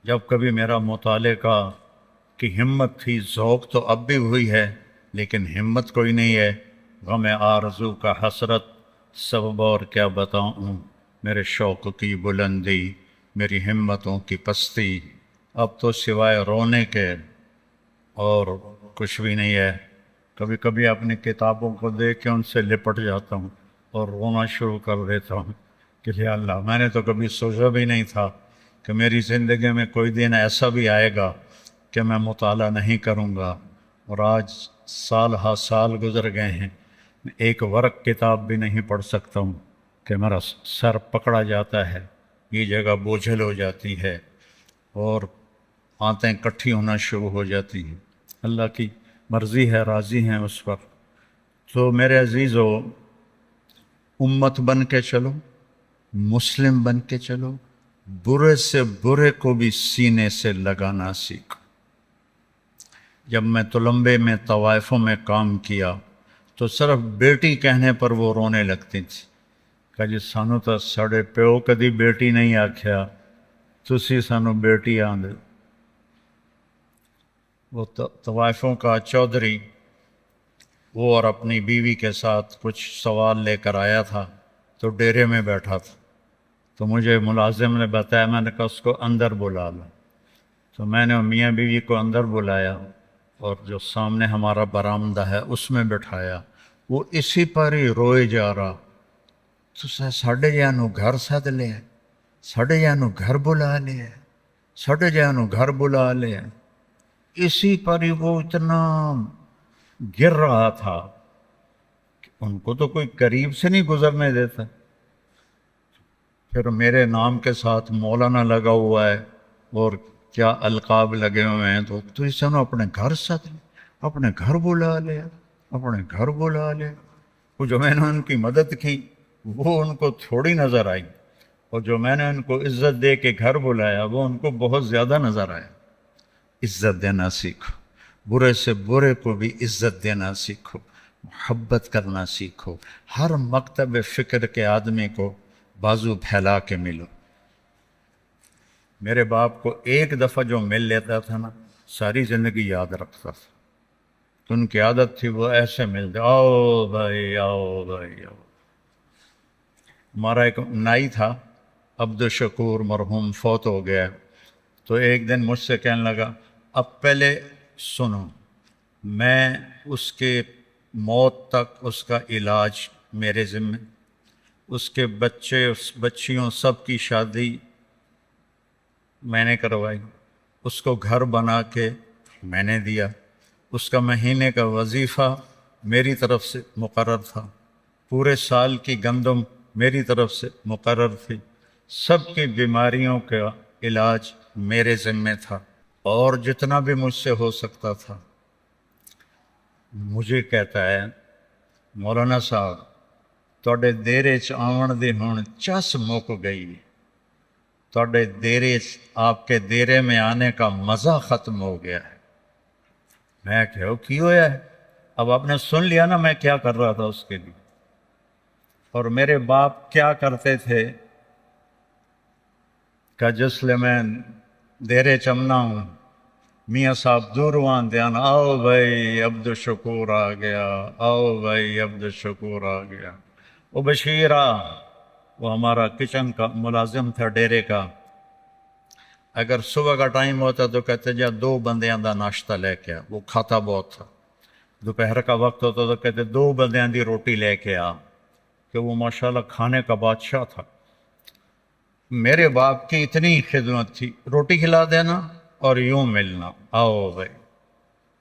جب کبھی میرا مطالعے کی ہمت تھی، ذوق تو اب بھی ہوئی ہے لیکن ہمت کوئی نہیں ہے۔ غم آرزو کا حسرت سبب اور کیا بتاؤں، میرے شوق کی بلندی، میری ہمتوں کی پستی، اب تو سوائے رونے کے اور کچھ بھی نہیں ہے۔ کبھی کبھی اپنی کتابوں کو دیکھ کے ان سے لپٹ جاتا ہوں اور رونا شروع کر دیتا ہوں کہ یا اللہ، میں نے تو کبھی سوچا بھی نہیں تھا کہ میری زندگی میں کوئی دن ایسا بھی آئے گا کہ میں مطالعہ نہیں کروں گا، اور آج سال ہا سال گزر گئے ہیں، ایک ورق کتاب بھی نہیں پڑھ سکتا ہوں کہ میرا سر پکڑا جاتا ہے، یہ جگہ بوجھل ہو جاتی ہے اور آنتیں کٹھی ہونا شروع ہو جاتی ہیں۔ اللہ کی مرضی ہے، راضی ہیں اس پر۔ تو میرے عزیزو، امت بن کے چلو، مسلم بن کے چلو، برے سے برے کو بھی سینے سے لگانا سیکھو۔ جب میں تلمبے میں طوائفوں میں کام کیا تو صرف بیٹی کہنے پر وہ رونے لگتی تھی کہ جی سانو تو ساڑے پیو کدی بیٹی نہیں آکھیا، تسی سانو بیٹی آندے۔ وہ طوائفوں کا چودھری، وہ اور اپنی بیوی کے ساتھ کچھ سوال لے کر آیا تھا تو ڈیرے میں بیٹھا تھا، تو مجھے ملازم نے بتایا، میں نے کہا اس کو اندر بلا لو۔ تو میں نے میاں بیوی کو اندر بلایا اور جو سامنے ہمارا برآمدہ ہے اس میں بٹھایا، وہ اسی پر ہی روئے جا رہا، تو ساڈے جانو گھر سد لیا، ساڈے جانو گھر بلا لیا، ساڈے جانو گھر بلا لیا، اسی پر ہی وہ اتنا گر رہا تھا کہ ان کو تو کوئی قریب سے نہیں گزرنے دیتا۔ پھر میرے نام کے ساتھ مولانا لگا ہوا ہے اور کیا القاب لگے ہوئے ہیں، تو اس نے اپنے گھر سد لے، اپنے گھر بلا لیا، اپنے گھر بلا لیا۔ وہ جو میں نے ان کی مدد کی وہ ان کو تھوڑی نظر آئی، اور جو میں نے ان کو عزت دے کے گھر بلایا وہ ان کو بہت زیادہ نظر آیا۔ عزت دینا سیکھو، برے سے برے کو بھی عزت دینا سیکھو، محبت کرنا سیکھو، ہر مکتب فکر کے آدمی کو بازو پھیلا کے ملو۔ میرے باپ کو ایک دفعہ جو مل لیتا تھا نا، ساری زندگی یاد رکھتا تھا۔ تو ان کی عادت تھی وہ ایسے ملتے، آؤ بھائی، آؤ بھائی، آؤ۔ ہمارا ایک نائی تھا عبد الشکور، مرحوم، فوت ہو گیا، تو ایک دن مجھ سے کہنے لگا، اب پہلے سنو، میں اس کے موت تک اس کا علاج میرے ذمہ، اس کے بچے، اس بچیوں سب کی شادی میں نے کروائی، اس کو گھر بنا کے میں نے دیا، اس کا مہینے کا وظیفہ میری طرف سے مقرر تھا، پورے سال کی گندم میری طرف سے مقرر تھی، سب کی بیماریوں کا علاج میرے ذمہ تھا، اور جتنا بھی مجھ سے ہو سکتا تھا۔ مجھے کہتا ہے، مولانا صاحب تواڈے دیرے چ آون دی ہن چس مک گئی، تواڈے دیرے آپ کے دیرے میں آنے کا مزہ ختم ہو گیا ہے۔ میں کہو کی ہویا ہے؟ اب آپ نے سن لیا نا میں کیا کر رہا تھا اس کے لیے، اور میرے باپ کیا کرتے تھے کہ جس لئے میں دیرے چمنا ہوں، میاں صاحب دور وہاں دیان، آؤ بھائی عبد الشکور آ گیا، آؤ بھائی عبد الشکور آ گیا۔ وہ بشیر آ، وہ ہمارا کچن کا ملازم تھا ڈیرے کا، اگر صبح کا ٹائم ہوتا تو کہتے جا 2 بندیاں دا ناشتہ لے کے آ، وہ کھاتا بہت تھا۔ دوپہر کا وقت ہوتا تو کہتے 2 بندیاں دی روٹی لے کے آ، کہ وہ ماشاءاللہ کھانے کا بادشاہ تھا۔ میرے باپ کی اتنی خدمت تھی، روٹی کھلا دینا اور یوں ملنا، آؤ بھائی۔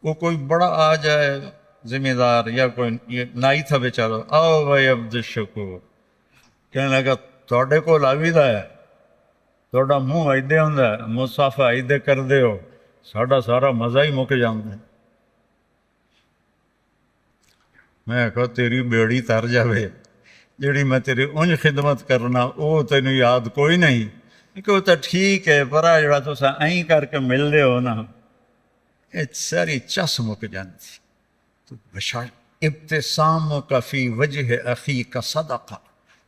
وہ کوئی بڑا آ جائے ذمہ دار یا کوئی، یہ نائی تھا بیچارہ، آؤ بھائی عبد الشکور، کہنے لگا تواڈے کول آویدا ہے، تواڈا منہ ایدے ہوندا ہے، مصافحہ ایدے کر دے ہو، ساڈا سارا مزہ ہی مک جاندا ہے۔ میں کہا تیری بیڑی تر جاوے، جیڑی میں تیری انج خدمت کرنا وہ تینوں یاد کوئی نہیں، کہ وہ تو ٹھیک ہے، پر جڑا تساں این کر کے ملدے ہو نا، یہ ساری چس مک جاندی۔ تو ابتسامک فی وجہ اخیک صدقہ،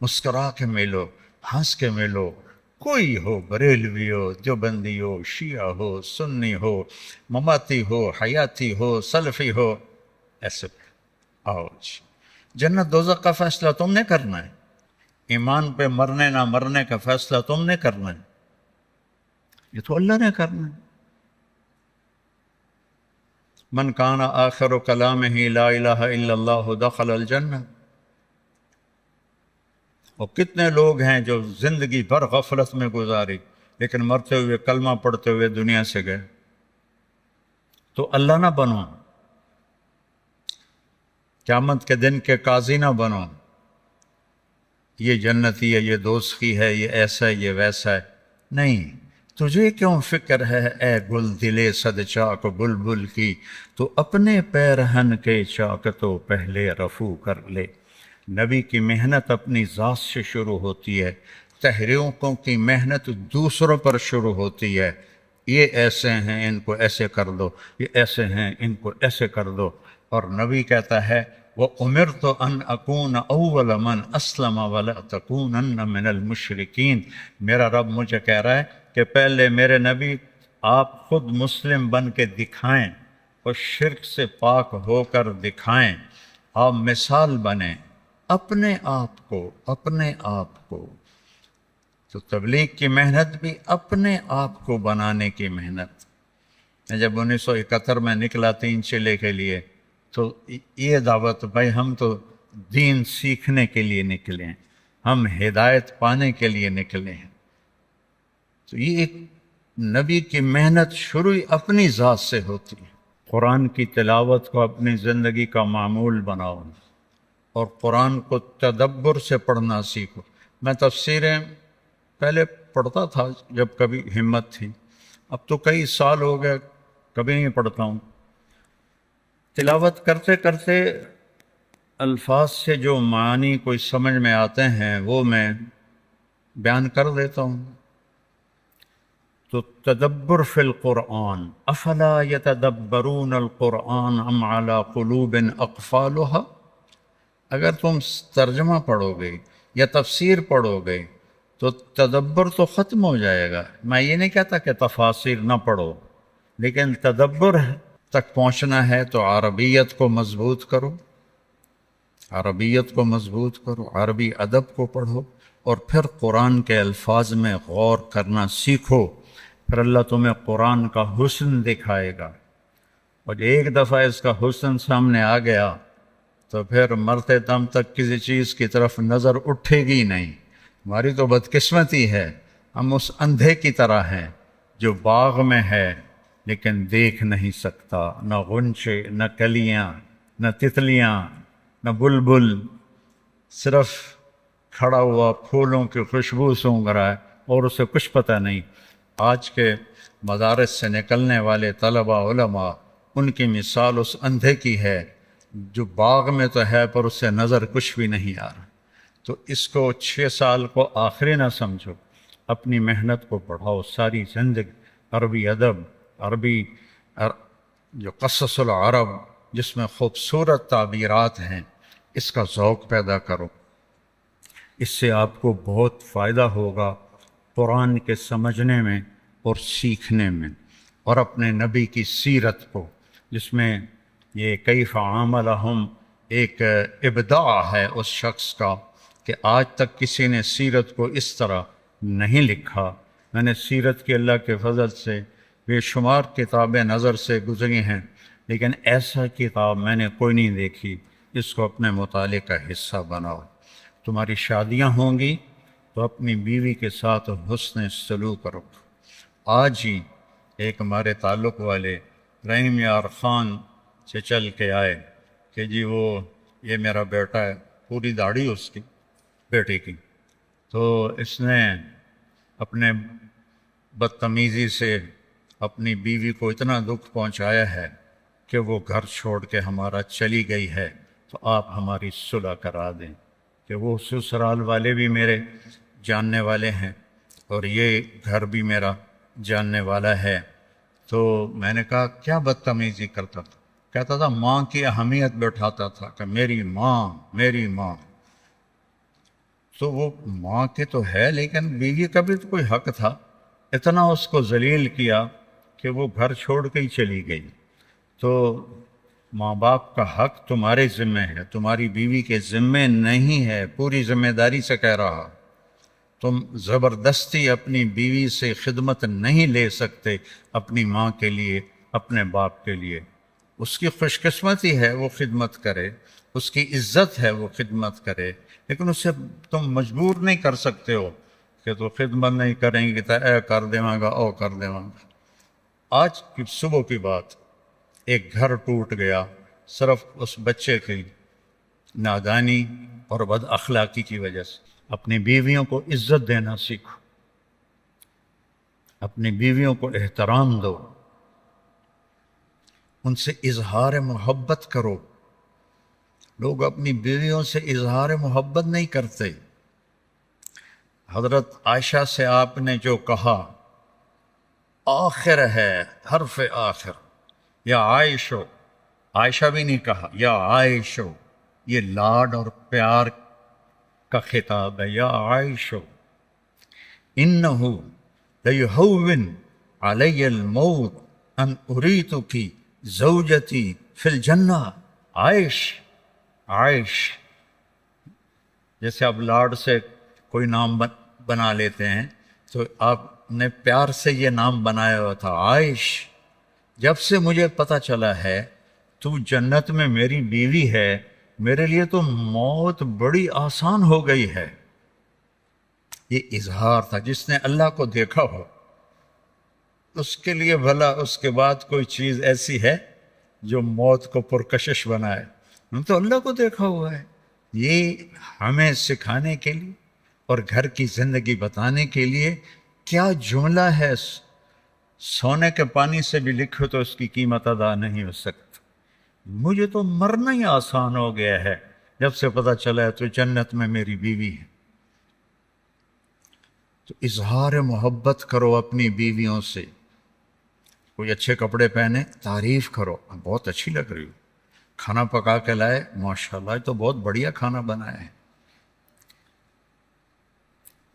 مسکرا کے ملو، ہنس کے ملو، کوئی ہو، بریلوی ہو، دیوبندی ہو، شیعہ ہو، سنی ہو، مماتی ہو، حیاتی ہو، سلفی ہو، ایسے آؤ جی۔ جنت دوزخ کا فیصلہ تم نے کرنا ہے، ایمان پہ مرنے نہ مرنے کا فیصلہ تم نے کرنا ہے، یہ تو اللہ نے کرنا ہے۔ من کان آخر کلامہ لا الہ الا اللہ دخل الجنہ۔ اور کتنے لوگ ہیں جو زندگی بھر غفلت میں گزاری لیکن مرتے ہوئے کلمہ پڑھتے ہوئے دنیا سے گئے۔ تو اللہ نہ بنو، قیامت کے دن کے قاضی نہ بنو، یہ جنتی ہے، یہ دوزخی ہے، یہ ایسا ہے، یہ ویسا ہے، نہیں۔ تجھے کیوں فکر ہے اے گل دلے صد چاک بلبل کی، تو اپنے پیرہن کے چاک تو پہلے رفو کر لے۔ نبی کی محنت اپنی ذات سے شروع ہوتی ہے، تحریکوں کی محنت دوسروں پر شروع ہوتی ہے۔ یہ ایسے ہیں، ان کو ایسے کر دو، یہ ایسے ہیں، ان کو ایسے کر دو۔ اور نبی کہتا ہے وَأُمِرْتُ أَنْ أَكُونَ أَوَّلَ مَنْ أَسْلَمَ وَلَا تَكُونَنَّ مِنَ الْمُشْرِكِينَ۔ میرا رب مجھے کہہ رہا ہے کہ پہلے میرے نبی آپ خود مسلم بن کے دکھائیں اور شرک سے پاک ہو کر دکھائیں، آپ مثال بنیں اپنے آپ کو۔ تو تبلیغ کی محنت بھی اپنے آپ کو بنانے کی محنت۔ میں جب 1971 میں نکلا 3 چلے کے لیے تو یہ دعوت، بھائی ہم تو دین سیکھنے کے لیے نکلے ہیں، ہم ہدایت پانے کے لیے نکلے ہیں۔ تو یہ ایک نبی کی محنت شروع اپنی ذات سے ہوتی ہے۔ قرآن کی تلاوت کو اپنی زندگی کا معمول بناؤ اور قرآن کو تدبر سے پڑھنا سیکھو۔ میں تفسیریں پہلے پڑھتا تھا جب کبھی ہمت تھی، اب تو کئی سال ہو گئے کبھی نہیں پڑھتا ہوں۔ تلاوت کرتے کرتے الفاظ سے جو معنی کوئی سمجھ میں آتے ہیں وہ میں بیان کر دیتا ہوں۔ تو تدبر فی القرآن، افلا یتدبرون القرآن ام علی قلوب اقفالها۔ اگر تم ترجمہ پڑھو گے یا تفسیر پڑھو گے تو تدبر تو ختم ہو جائے گا۔ میں یہ نہیں کہتا کہ تفاسیر نہ پڑھو، لیکن تدبر تک پہنچنا ہے تو عربیت کو مضبوط کرو، عربی ادب کو پڑھو اور پھر قرآن کے الفاظ میں غور کرنا سیکھو، پھر اللہ تمہیں قرآن کا حسن دکھائے گا۔ اور ایک دفعہ اس کا حسن سامنے آ گیا تو پھر مرتے دم تک کسی چیز کی طرف نظر اٹھے گی نہیں۔ ہماری تو بدقسمتی ہے، ہم اس اندھے کی طرح ہیں جو باغ میں ہے لیکن دیکھ نہیں سکتا، نہ غنچے، نہ کلیاں، نہ تتلیاں، نہ بلبل، صرف کھڑا ہوا پھولوں کی خوشبو سونگھ رہا ہے اور اسے کچھ پتہ نہیں۔ آج کے مدارس سے نکلنے والے طلباء علماء، ان کی مثال اس اندھے کی ہے جو باغ میں تو ہے پر اس سے نظر کچھ بھی نہیں آ رہا۔ تو اس کو 6 سال کو آخری نہ سمجھو، اپنی محنت کو بڑھاؤ، ساری زندگی عربی ادب، جو قصص العرب جس میں خوبصورت تعبیرات ہیں، اس کا ذوق پیدا کرو۔ اس سے آپ کو بہت فائدہ ہوگا قرآن کے سمجھنے میں اور سیکھنے میں، اور اپنے نبی کی سیرت کو، جس میں یہ کیف عاملہم ایک ابداع ہے اس شخص کا کہ آج تک کسی نے سیرت کو اس طرح نہیں لکھا۔ میں نے سیرت کے اللہ کے فضل سے بے شمار کتابیں نظر سے گزری ہیں، لیکن ایسا کتاب میں نے کوئی نہیں دیکھی۔ اس کو اپنے مطالعے کا حصہ بناؤ۔ تمہاری شادیاں ہوں گی تو اپنی بیوی کے ساتھ حسن سلوک کرو۔ آج ہی ایک ہمارے تعلق والے رحیم یار خان سے چل کے آئے کہ جی وہ یہ میرا بیٹا ہے، پوری داڑھی اس کی بیٹے کی، تو اس نے اپنے بدتمیزی سے اپنی بیوی کو اتنا دکھ پہنچایا ہے کہ وہ گھر چھوڑ کے ہمارا چلی گئی ہے، تو آپ ہماری صلح کرا دیں۔ کہ وہ سسرال والے بھی میرے جاننے والے ہیں اور یہ گھر بھی میرا جاننے والا ہے۔ تو میں نے کہا کیا بدتمیزی کرتا تھا؟ کہتا تھا ماں کی اہمیت بٹھاتا تھا کہ میری ماں۔ تو وہ ماں کی تو ہے لیکن بیوی کا بھی تو کوئی حق تھا۔ اتنا اس کو ذلیل کیا کہ وہ گھر چھوڑ کے ہی چلی گئی۔ تو ماں باپ کا حق تمہارے ذمہ ہے، تمہاری بیوی کے ذمہ نہیں ہے۔ پوری ذمہ داری سے کہہ رہا، تم زبردستی اپنی بیوی سے خدمت نہیں لے سکتے اپنی ماں کے لیے، اپنے باپ کے لیے۔ اس کی خوش قسمتی ہے وہ خدمت کرے، اس کی عزت ہے وہ خدمت کرے، لیکن اسے تم مجبور نہیں کر سکتے ہو کہ تو خدمت نہیں کریں گے تو اے کر دیواں گا او کر دیواں گا۔ آج کی صبح کی بات، ایک گھر ٹوٹ گیا صرف اس بچے کی نادانی اور بد اخلاقی کی وجہ سے۔ اپنی بیویوں کو عزت دینا سیکھو، اپنی بیویوں کو احترام دو، ان سے اظہار محبت کرو۔ لوگ اپنی بیویوں سے اظہار محبت نہیں کرتے۔ حضرت عائشہ سے آپ نے جو کہا، آخر ہے حرف آخر، یا عائشو، عائشہ بھی نہیں کہا یا عائشو، یہ لاڈ اور پیار کا خطاب ہے، یا عائشو انہو لیہون علی الموت ان اریتکی زوجتی فی الجنہ۔ عائش، عائش، جیسے آپ لاڈ سے کوئی نام بنا لیتے ہیں تو آپ نے پیار سے یہ نام بنایا ہوا تھا، عائش، جب سے مجھے پتہ چلا ہے تو جنت میں میری بیوی ہے، میرے لیے تو موت بڑی آسان ہو گئی ہے۔ یہ اظہار تھا۔ جس نے اللہ کو دیکھا ہو اس کے لیے بھلا اس کے بعد کوئی چیز ایسی ہے جو موت کو پرکشش بنائے؟ ہم تو اللہ کو دیکھا ہوا ہے۔ یہ ہمیں سکھانے کے لیے اور گھر کی زندگی بتانے کے لیے کیا جملہ ہے، سونے کے پانی سے بھی لکھو تو اس کی قیمت ادا نہیں ہو سکتی۔ مجھے تو مرنا ہی آسان ہو گیا ہے جب سے پتہ چلا ہے تو جنت میں میری بیوی ہے۔ تو اظہار محبت کرو اپنی بیویوں سے۔ کوئی اچھے کپڑے پہنے، تعریف کرو، بہت اچھی لگ رہی ہو۔ کھانا پکا کے لائے، ماشاءاللہ تو بہت بڑھیا کھانا بنایا ہے۔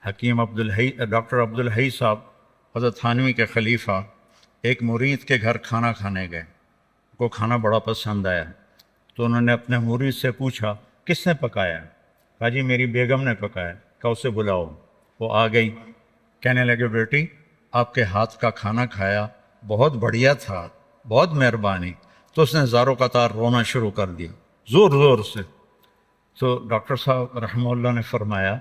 حکیم ڈاکٹر عبدالحی صاحب حضرت تھانوی کے خلیفہ ایک مرید کے گھر کھانا کھانے گئے، ان کو کھانا بڑا پسند آیا تو انہوں نے اپنے مرید سے پوچھا کس نے پکایا؟ کہا جی میری بیگم نے پکایا۔ کہا اسے بلاؤ۔ وہ آ گئی، کہنے لگے بیٹی آپ کے ہاتھ کا کھانا کھایا، بہت بڑھیا تھا، بہت مہربانی۔ تو اس نے زاروں قطار رونا شروع کر دیا، زور زور سے۔ تو ڈاکٹر صاحب رحمہ اللہ نے فرمایا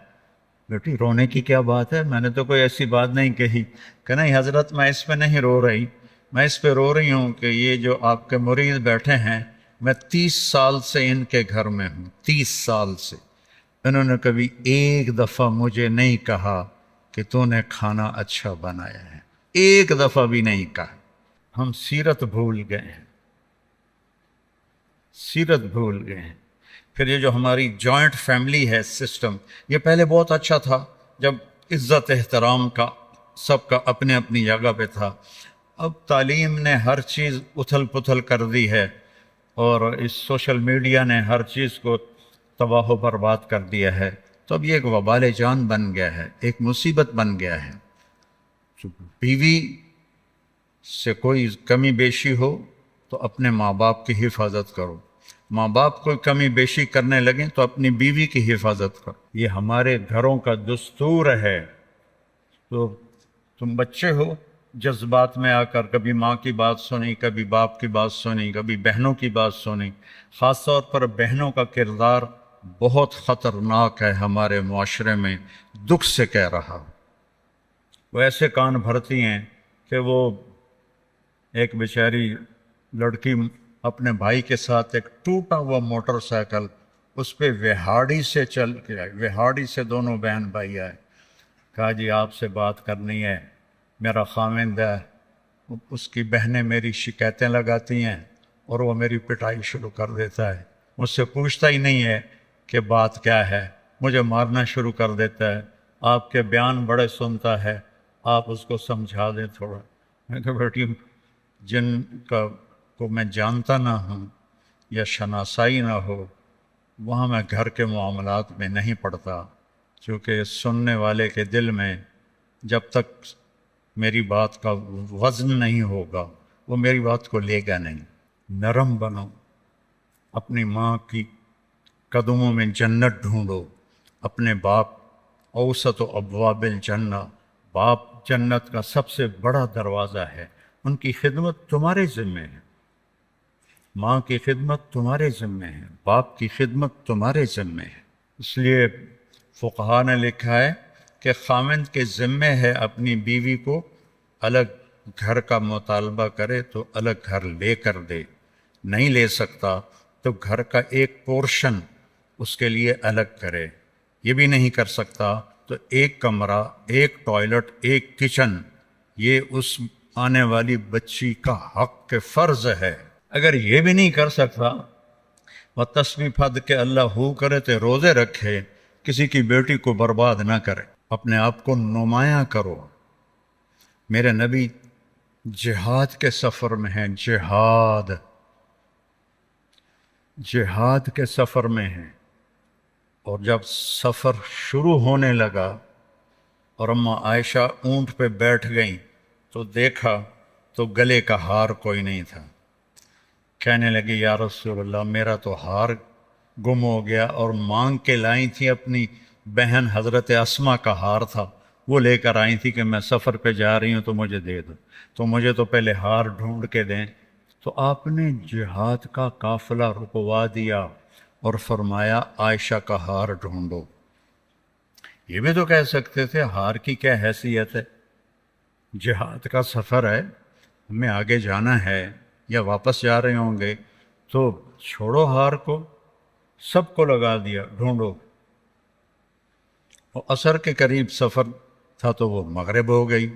بیٹی رونے کی کیا بات ہے، میں نے تو کوئی ایسی بات نہیں کہی۔ کہ نہیں حضرت میں اس پہ نہیں رو رہی، میں اس پہ رو رہی ہوں کہ یہ جو آپ کے مرید بیٹھے ہیں، میں 30 سال سے ان کے گھر میں ہوں، 30 سال سے انہوں نے کبھی ایک دفعہ مجھے نہیں کہا کہ تو نے کھانا اچھا بنایا ہے، ایک دفعہ بھی نہیں کہا۔ ہم سیرت بھول گئے ہیں، سیرت بھول گئے ہیں۔ پھر یہ جو ہماری جوائنٹ فیملی ہے سسٹم، یہ پہلے بہت اچھا تھا جب عزت احترام کا سب کا اپنے اپنی جگہ پہ تھا۔ اب تعلیم نے ہر چیز اتھل پتھل کر دی ہے، اور اس سوشل میڈیا نے ہر چیز کو تباہ و برباد کر دیا ہے۔ تو اب یہ ایک وبال جان بن گیا ہے، ایک مصیبت بن گیا ہے۔ بیوی سے کوئی کمی بیشی ہو تو اپنے ماں باپ کی حفاظت کرو، ماں باپ کوئی کمی بیشی کرنے لگیں تو اپنی بیوی کی حفاظت کرو۔ یہ ہمارے گھروں کا دستور ہے۔ تو تم بچے ہو، جذبات میں آ کر کبھی ماں کی بات سنی، کبھی باپ کی بات سنی، کبھی بہنوں کی بات سنی۔ خاص طور پر بہنوں کا کردار بہت خطرناک ہے ہمارے معاشرے میں، دکھ سے کہہ رہا ہوں۔ وہ ایسے کان بھرتی ہیں کہ وہ ایک بیچاری لڑکی اپنے بھائی کے ساتھ ایک ٹوٹا ہوا موٹر سائیکل، اس پہ وہاڑی سے چل کے آئی، وہاڑی سے دونوں بہن بھائی آئے۔ کہا جی آپ سے بات کرنی ہے، میرا خاوند ہے، اس کی بہنیں میری شکایتیں لگاتی ہیں اور وہ میری پٹائی شروع کر دیتا ہے، مجھ سے پوچھتا ہی نہیں ہے کہ بات کیا ہے، مجھے مارنا شروع کر دیتا ہے، آپ کے بیان بڑے سنتا ہے، آپ اس کو سمجھا دیں تھوڑا۔ میں کہا بیٹی جن کو میں جانتا نہ ہوں یا شناسائی نہ ہو، وہاں میں گھر کے معاملات میں نہیں پڑتا، کیونکہ سننے والے کے دل میں جب تک میری بات کا وزن نہیں ہوگا وہ میری بات کو لے گا نہیں۔ نرم بنو، اپنی ماں کی قدموں میں جنت ڈھونڈو، اپنے باپ اوسط و ابواب الجنہ، باپ جنت کا سب سے بڑا دروازہ ہے، ان کی خدمت تمہارے ذمہ ہے۔ ماں کی خدمت تمہارے ذمے ہے، باپ کی خدمت تمہارے ذمے ہے۔ اس لیے فقہا نے لکھا ہے کہ خاوند کے ذمے ہے اپنی بیوی کو الگ گھر کا مطالبہ کرے تو الگ گھر لے کر دے، نہیں لے سکتا تو گھر کا ایک پورشن اس کے لیے الگ کرے، یہ بھی نہیں کر سکتا تو ایک کمرہ، ایک ٹوائلٹ، ایک کچن، یہ اس آنے والی بچی کا حق کے فرض ہے۔ اگر یہ بھی نہیں کر سکتا، وہ تسبیح پھد کے اللہ ہو کرے تو روزے رکھے، کسی کی بیٹی کو برباد نہ کرے، اپنے آپ کو نمایاں کرو۔ میرے نبی جہاد کے سفر میں ہیں، جہاد کے سفر میں ہیں، اور جب سفر شروع ہونے لگا اور اماں عائشہ اونٹ پہ بیٹھ گئیں تو دیکھا تو گلے کا ہار کوئی نہیں تھا۔ کہنے لگی یا رسول اللہ میرا تو ہار گم ہو گیا، اور مانگ کے لائی تھی اپنی بہن حضرت اسما کا ہار تھا، وہ لے کر آئی تھی کہ میں سفر پہ جا رہی ہوں تو مجھے دے دو، تو مجھے تو پہلے ہار ڈھونڈ کے دیں۔ تو آپ نے جہاد کا قافلہ رکوا دیا اور فرمایا عائشہ کا ہار ڈھونڈو۔ یہ بھی تو کہہ سکتے تھے ہار کی کیا حیثیت ہے، جہاد کا سفر ہے، ہمیں آگے جانا ہے یا واپس جا رہے ہوں گے، تو چھوڑو ہار کو، سب کو لگا دیا، ڈھونڈو۔ اور عصر کے قریب سفر تھا تو وہ مغرب ہو گئی،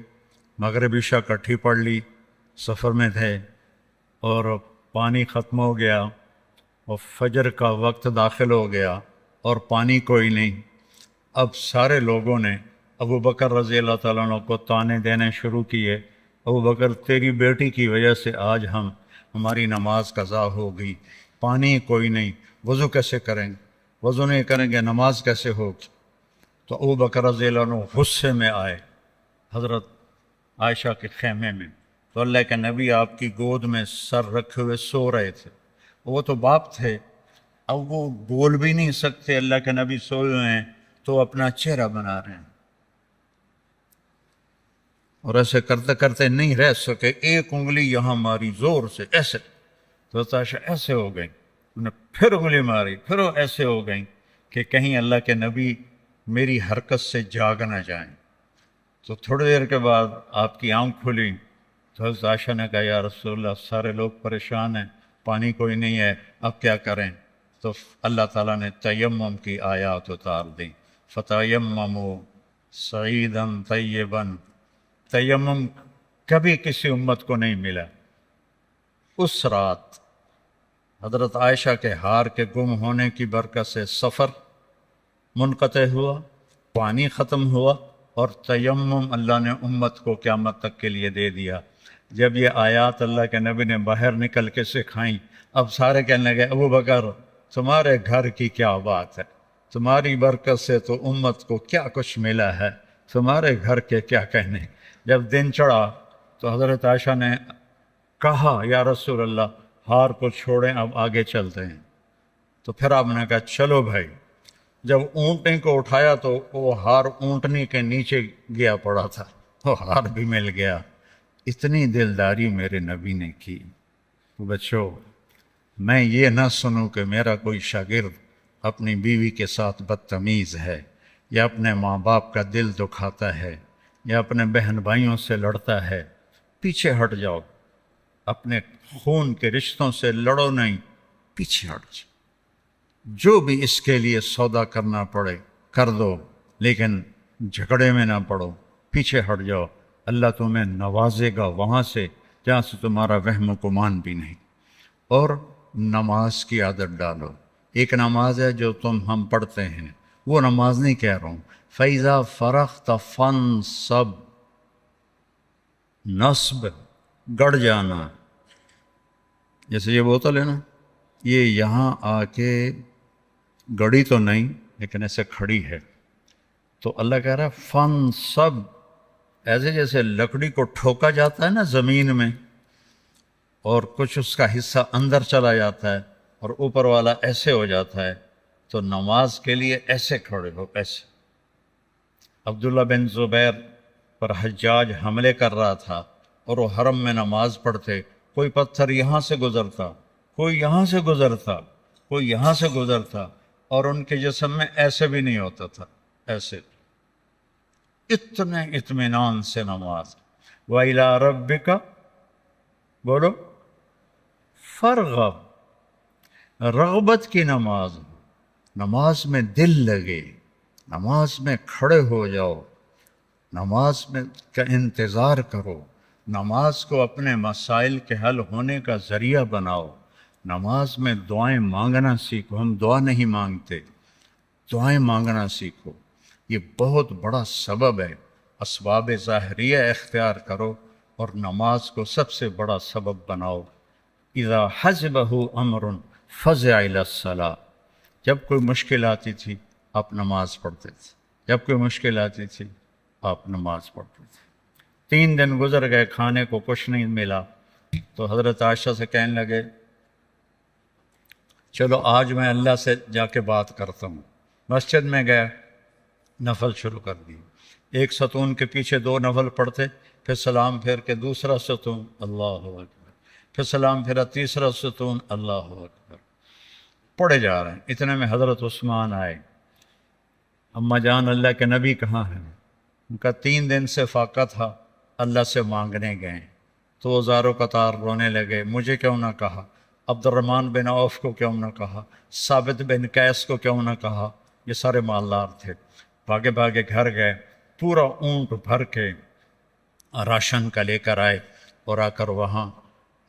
مغرب عشاء کٹھی پڑھ لی، سفر میں تھے اور پانی ختم ہو گیا اور فجر کا وقت داخل ہو گیا اور پانی کوئی نہیں۔ اب سارے لوگوں نے ابو بکر رضی اللہ تعالیٰ عنہ کو تانے دینے شروع کیے، ابو بکر تیری بیٹی کی وجہ سے آج ہماری نماز قضا ہو گئی، پانی کوئی نہیں، وضو کیسے کریں گے، وضو نہیں کریں گے نماز کیسے ہوگی؟ تو ابو بکر رضی اللہ عنہ غصے میں آئے حضرت عائشہ کے خیمے میں، تو اللہ کے نبی آپ کی گود میں سر رکھے ہوئے سو رہے تھے، وہ تو باپ تھے، اب وہ بول بھی نہیں سکتے، اللہ کے نبی سوئے ہوئے ہیں تو اپنا چہرہ بنا رہے ہیں، اور ایسے کرتے کرتے نہیں رہ سکے، ایک انگلی یہاں ماری زور سے ایسے، تو عائشہ ایسے ہو گئی، انہیں پھر انگلی ماری، پھر وہ ایسے ہو گئیں کہ کہیں اللہ کے نبی میری حرکت سے جاگ نہ جائیں۔ تو تھوڑی دیر کے بعد آپ کی آنکھ کھلی تو حضرت عائشہ نے کہا یا رسول اللہ سارے لوگ پریشان ہیں، پانی کوئی نہیں ہے، اب کیا کریں؟ تو اللہ تعالیٰ نے تیمم کی آیات اتار دیں، فَتَيَمَّمُوا صَعِيدًا طَيِّبًا۔ تیمم کبھی کسی امت کو نہیں ملا۔ اس رات حضرت عائشہ کے ہار کے گم ہونے کی برکت سے سفر منقطع ہوا، پانی ختم ہوا، اور تیمم اللہ نے امت کو قیامت تک کے لیے دے دیا۔ جب یہ آیات اللہ کے نبی نے باہر نکل کے سکھائیں، اب سارے کہنے لگے ابو بکر تمہارے گھر کی کیا بات ہے، تمہاری برکت سے تو امت کو کیا کچھ ملا ہے، تمہارے گھر کے کیا کہنے۔ جب دن چڑھا تو حضرت عائشہ نے کہا یا رسول اللہ ہار کو چھوڑیں، اب آگے چلتے ہیں۔ تو پھر آپ نے کہا چلو بھائی۔ جب اونٹنی کو اٹھایا تو وہ ہار اونٹنی کے نیچے گیا پڑا تھا، وہ ہار بھی مل گیا۔ اتنی دلداری میرے نبی نے کی۔ بچوں، میں یہ نہ سنوں کہ میرا کوئی شاگرد اپنی بیوی کے ساتھ بدتمیز ہے، یا اپنے ماں باپ کا دل دکھاتا ہے، یا اپنے بہن بھائیوں سے لڑتا ہے۔ پیچھے ہٹ جاؤ، اپنے خون کے رشتوں سے لڑو نہیں، پیچھے ہٹ جاؤ۔ جو بھی اس کے لیے سودا کرنا پڑے کر دو، لیکن جھگڑے میں نہ پڑو، پیچھے ہٹ جاؤ، اللہ تمہیں نوازے گا وہاں سے جہاں سے تمہارا وہم و گمان بھی نہیں۔ اور نماز کی عادت ڈالو۔ ایک نماز ہے جو ہم پڑھتے ہیں، وہ نماز نہیں کہہ رہا ہوں، فَإِذَا فَرَغْتَ فَانْصَبْ، نصب گڑ جانا، جیسے یہ بوتل ہے نا، یہ یہاں آ کے گڑی تو نہیں لیکن ایسے کھڑی ہے، تو اللہ کہہ رہا ہے فَانْصَبْ، ایسے جیسے لکڑی کو ٹھوکا جاتا ہے نا زمین میں، اور کچھ اس کا حصہ اندر چلا جاتا ہے اور اوپر والا ایسے ہو جاتا ہے، تو نماز کے لیے ایسے کھڑے ہو، ایسے۔ عبداللہ بن زبیر پر حجاج حملے کر رہا تھا اور وہ حرم میں نماز پڑھتے، کوئی پتھر یہاں سے گزرتا کوئی یہاں سے گزرتا، کوئی یہاں سے گزرتا، اور ان کے جسم میں ایسے بھی نہیں ہوتا تھا، ایسے اتنے اطمینان سے نماز۔ وَإِلَىٰ رَبِّكَ، بولو، فرغب، رغبت کی نماز، نماز میں دل لگے، نماز میں کھڑے ہو جاؤ، نماز میں کا انتظار کرو، نماز کو اپنے مسائل کے حل ہونے کا ذریعہ بناؤ، نماز میں دعائیں مانگنا سیکھو۔ ہم دعا نہیں مانگتے، دعائیں مانگنا سیکھو، یہ بہت بڑا سبب ہے۔ اسباب ظاہریہ اختیار کرو اور نماز کو سب سے بڑا سبب بناؤ۔ اذا حزبہ امر فزع الی الصلاۃ، جب کوئی مشکل آتی تھی آپ نماز پڑھتے تھے، جب کوئی مشکل آتی تھی آپ نماز پڑھتے تھے۔ 3 دن گزر گئے، کھانے کو کچھ نہیں ملا، تو حضرت عائشہ سے کہنے لگے چلو آج میں اللہ سے جا کے بات کرتا ہوں۔ مسجد میں گیا، نفل شروع کر دی، ایک ستون کے پیچھے 2 نفل پڑھتے، پھر سلام پھیر کے دوسرا ستون، اللہ اکبر، پھر سلام پھیرا تیسرا ستون، اللہ اکبر، پڑھے جا رہے ہیں۔ اتنے میں حضرت عثمان آئے، اماں جان اللہ کے نبی کہاں ہیں؟ ان کا 3 دن سے فاقہ تھا، اللہ سے مانگنے گئے، تو زارو قطار رونے لگے، مجھے کیوں نہ کہا، عبد الرحمن بن عوف کو کیوں نہ کہا، ثابت بن قیس کو کیوں نہ کہا، یہ سارے مالدار تھے۔ بھاگے بھاگے گھر گئے، پورا اونٹ بھر کے راشن کا لے کر آئے، اور آ کر وہاں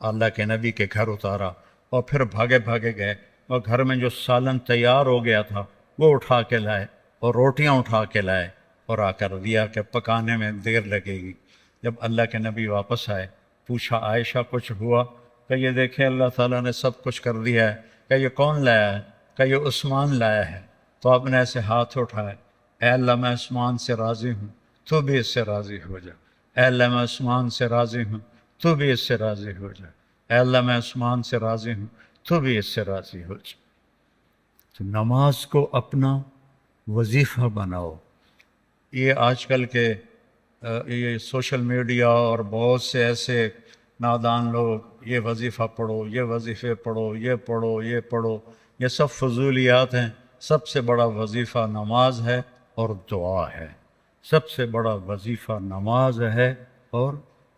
اللہ کے نبی کے گھر اتارا، اور پھر بھاگے بھاگے گئے، اور گھر میں جو سالن تیار ہو گیا تھا وہ اٹھا کے لائے، اور روٹیاں اٹھا کے لائے، اور آ کر دیا کہ پکانے میں دیر لگے گی۔ جب اللہ کے نبی واپس آئے، پوچھا عائشہ کچھ ہوا؟ کہ یہ دیکھیں اللہ تعالیٰ نے سب کچھ کر دیا ہے۔ کہ یہ کون لایا ہے؟ کہ یہ عثمان لایا ہے۔ تو آپ نے ایسے ہاتھ اٹھائے، اے اللہ میں عثمان سے راضی ہوں، تو بھی اس سے راضی ہو جا۔ اے اللہ میں عثمان سے راضی ہوں، تو بھی اس سے راضی ہو جا۔ اے اللہ میں عثمان سے راضی ہوں، تو بھی اس سے راضی ہو جا۔ تو نماز کو اپنا وظیفہ بناؤ۔ یہ آج کل کے یہ سوشل میڈیا اور بہت سے ایسے نادان لوگ، یہ وظیفہ پڑھو، یہ وظیفے پڑھو، یہ پڑھو، یہ پڑھو، یہ سب فضولیات ہیں۔ سب سے بڑا وظیفہ نماز ہے اور دعا ہے۔ سب سے بڑا وظیفہ نماز ہے اور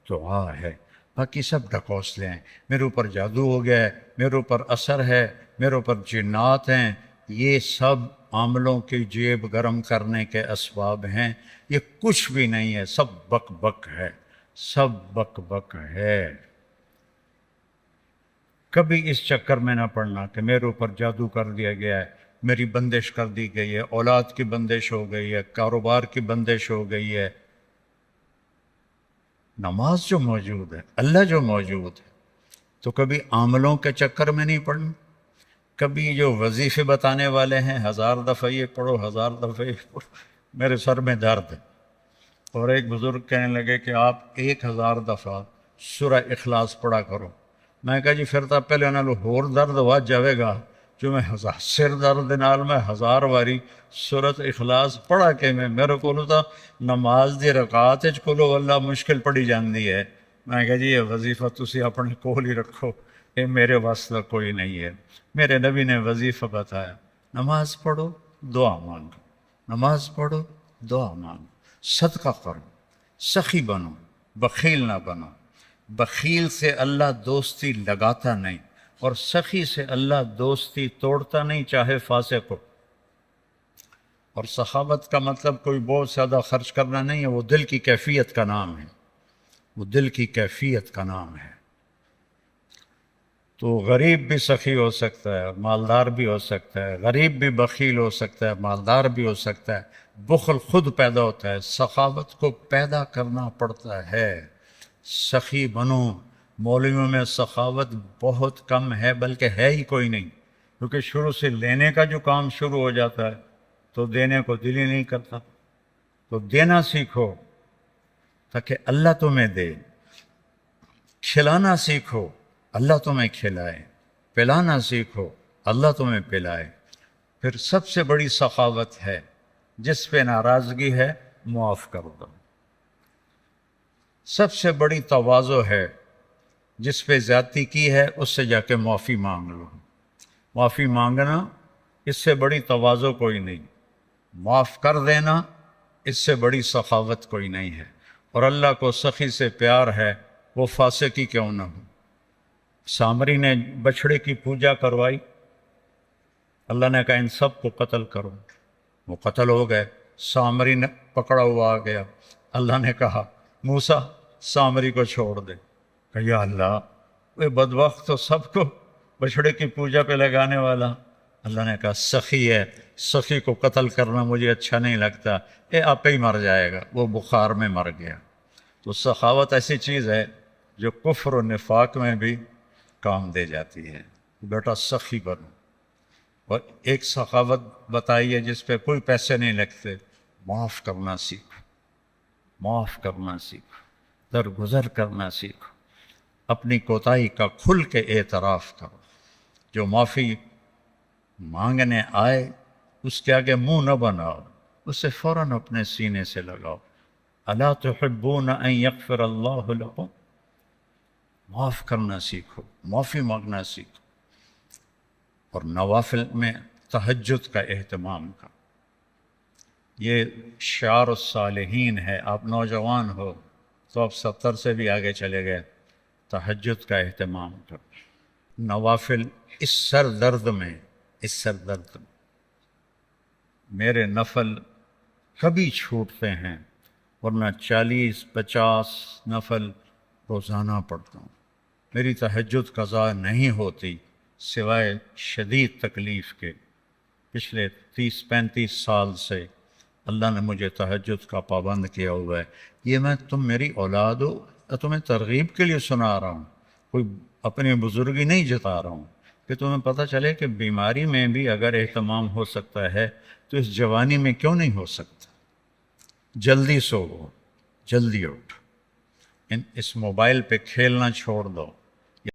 دعا ہے۔ باقی سب ڈھکوسلے ہیں، میرے اوپر جادو ہو گیا ہے، میرے اوپر اثر ہے، میرے اوپر جنات ہیں، یہ سب عاملوں کی جیب گرم کرنے کے اسباب ہیں۔ یہ کچھ بھی نہیں ہے، سب بک بک ہے، سب بک بک ہے۔ کبھی اس چکر میں نہ پڑنا کہ میرے اوپر جادو کر دیا گیا ہے، میری بندش کر دی گئی ہے، اولاد کی بندش ہو گئی ہے، کاروبار کی بندش ہو گئی ہے۔ نماز جو موجود ہے، اللہ جو موجود ہے، تو کبھی عاملوں کے چکر میں نہیں پڑنا۔ کبھی جو وظیفے بتانے والے ہیں 1000 دفعہ یہ پڑھو، 1000 دفعہ یہ پڑھو، میرے سر میں درد ہے۔ اور ایک بزرگ کہنے لگے کہ آپ 1000 دفعہ سورہ اخلاص پڑھا کرو۔ میں کہا جی پھر تو پہلے انہوں نے ہور درد ہوا جاوے گا جو میں سر درد نال میں 1000 واری سورۃ اخلاص پڑھا کے میرے کو تو نماز دی رکعت وچ کولو اللہ مشکل پڑی جاندی ہے۔ میں کہا جی یہ وظیفہ تسی اپنے کول ہی رکھو، یہ میرے واسطہ کوئی نہیں ہے۔ میرے نبی نے وظیفہ بتایا، نماز پڑھو دعا مانگو، نماز پڑھو دعا مانگو، صدقہ کرو، سخی بنو، بخیل نہ بنو۔ بخیل سے اللہ دوستی لگاتا نہیں، اور سخی سے اللہ دوستی توڑتا نہیں، چاہے فاسق ہو۔ اور سخاوت کا مطلب کوئی بہت زیادہ خرچ کرنا نہیں ہے، وہ دل کی کیفیت کا نام ہے، وہ دل کی کیفیت کا نام ہے۔ تو غریب بھی سخی ہو سکتا ہے، مالدار بھی ہو سکتا ہے، غریب بھی بخیل ہو سکتا ہے، مالدار بھی ہو سکتا ہے۔ بخل خود پیدا ہوتا ہے، سخاوت کو پیدا کرنا پڑتا ہے۔ سخی بنو۔ مولویوں میں سخاوت بہت کم ہے، بلکہ ہے ہی کوئی نہیں، کیونکہ شروع سے لینے کا جو کام شروع ہو جاتا ہے تو دینے کو دل ہی نہیں کرتا۔ تو دینا سیکھو تاکہ اللہ تمہیں دے، کھلانا سیکھو اللہ تمہیں کھلائے، پلانا سیکھو اللہ تمہیں پلائے۔ پھر سب سے بڑی سخاوت ہے جس پہ ناراضگی ہے معاف کر دو۔ سب سے بڑی تواضع ہے جس پہ زیادتی کی ہے اس سے جا کے معافی مانگ لو۔ معافی مانگنا اس سے بڑی تواضع کوئی نہیں، معاف کر دینا اس سے بڑی سخاوت کوئی نہیں ہے۔ اور اللہ کو سخی سے پیار ہے، وہ فاسقی کیوں نہ ہو۔ سامری نے بچھڑے کی پوجا کروائی، اللہ نے کہا ان سب کو قتل کرو، وہ قتل ہو گئے۔ سامری نے پکڑا ہوا آ گیا، اللہ نے کہا موسیٰ سامری کو چھوڑ دے۔ کہ یا اللہ وہ بدبخت تو سب کو بچھڑے کی پوجا پہ لگانے والا۔ اللہ نے کہا سخی ہے، سخی کو قتل کرنا مجھے اچھا نہیں لگتا، آپ ہی مر جائے گا۔ وہ بخار میں مر گیا۔ تو سخاوت ایسی چیز ہے جو کفر و نفاق میں بھی کام دے جاتی ہے۔ بیٹا سخی بنو۔ اور ایک سخاوت بتائیے جس پہ کوئی پیسے نہیں لگتے، معاف کرنا سیکھو، معاف کرنا سیکھو، درگزر کرنا سیکھو، اپنی کوتاہی کا کھل کے اعتراف کرو۔ جو معافی مانگنے آئے اس کے آگے منہ نہ بناؤ، اسے فوراً اپنے سینے سے لگاؤ۔ الا تحبون ان یغفر اللہ لکم، معاف کرنا سیکھو، معافی مانگنا سیکھو۔ اور نوافل میں تہجد کا اہتمام کرو، یہ شعار الصالحین ہے۔ آپ نوجوان ہو تو آپ 70 سے بھی آگے چلے گئے، تہجد کا اہتمام کرو۔ نوافل اس سر درد میں، اس سر درد میں میرے نفل کبھی چھوٹتے ہیں، ورنہ 40-50 نفل روزانہ پڑھتا ہوں۔ میری تہجد قضا نہیں ہوتی سوائے شدید تکلیف کے۔ پچھلے 30-35 سال سے اللہ نے مجھے تہجد کا پابند کیا ہوا ہے۔ یہ میں تم میری اولاد ہو، تمہیں ترغیب کے لیے سنا رہا ہوں، کوئی اپنی بزرگی نہیں جتا رہا ہوں، کہ تمہیں پتہ چلے کہ بیماری میں بھی اگر اہتمام ہو سکتا ہے تو اس جوانی میں کیوں نہیں ہو سکتا۔ جلدی سو، جلدی اٹھ، اس موبائل پہ کھیلنا چھوڑ دو،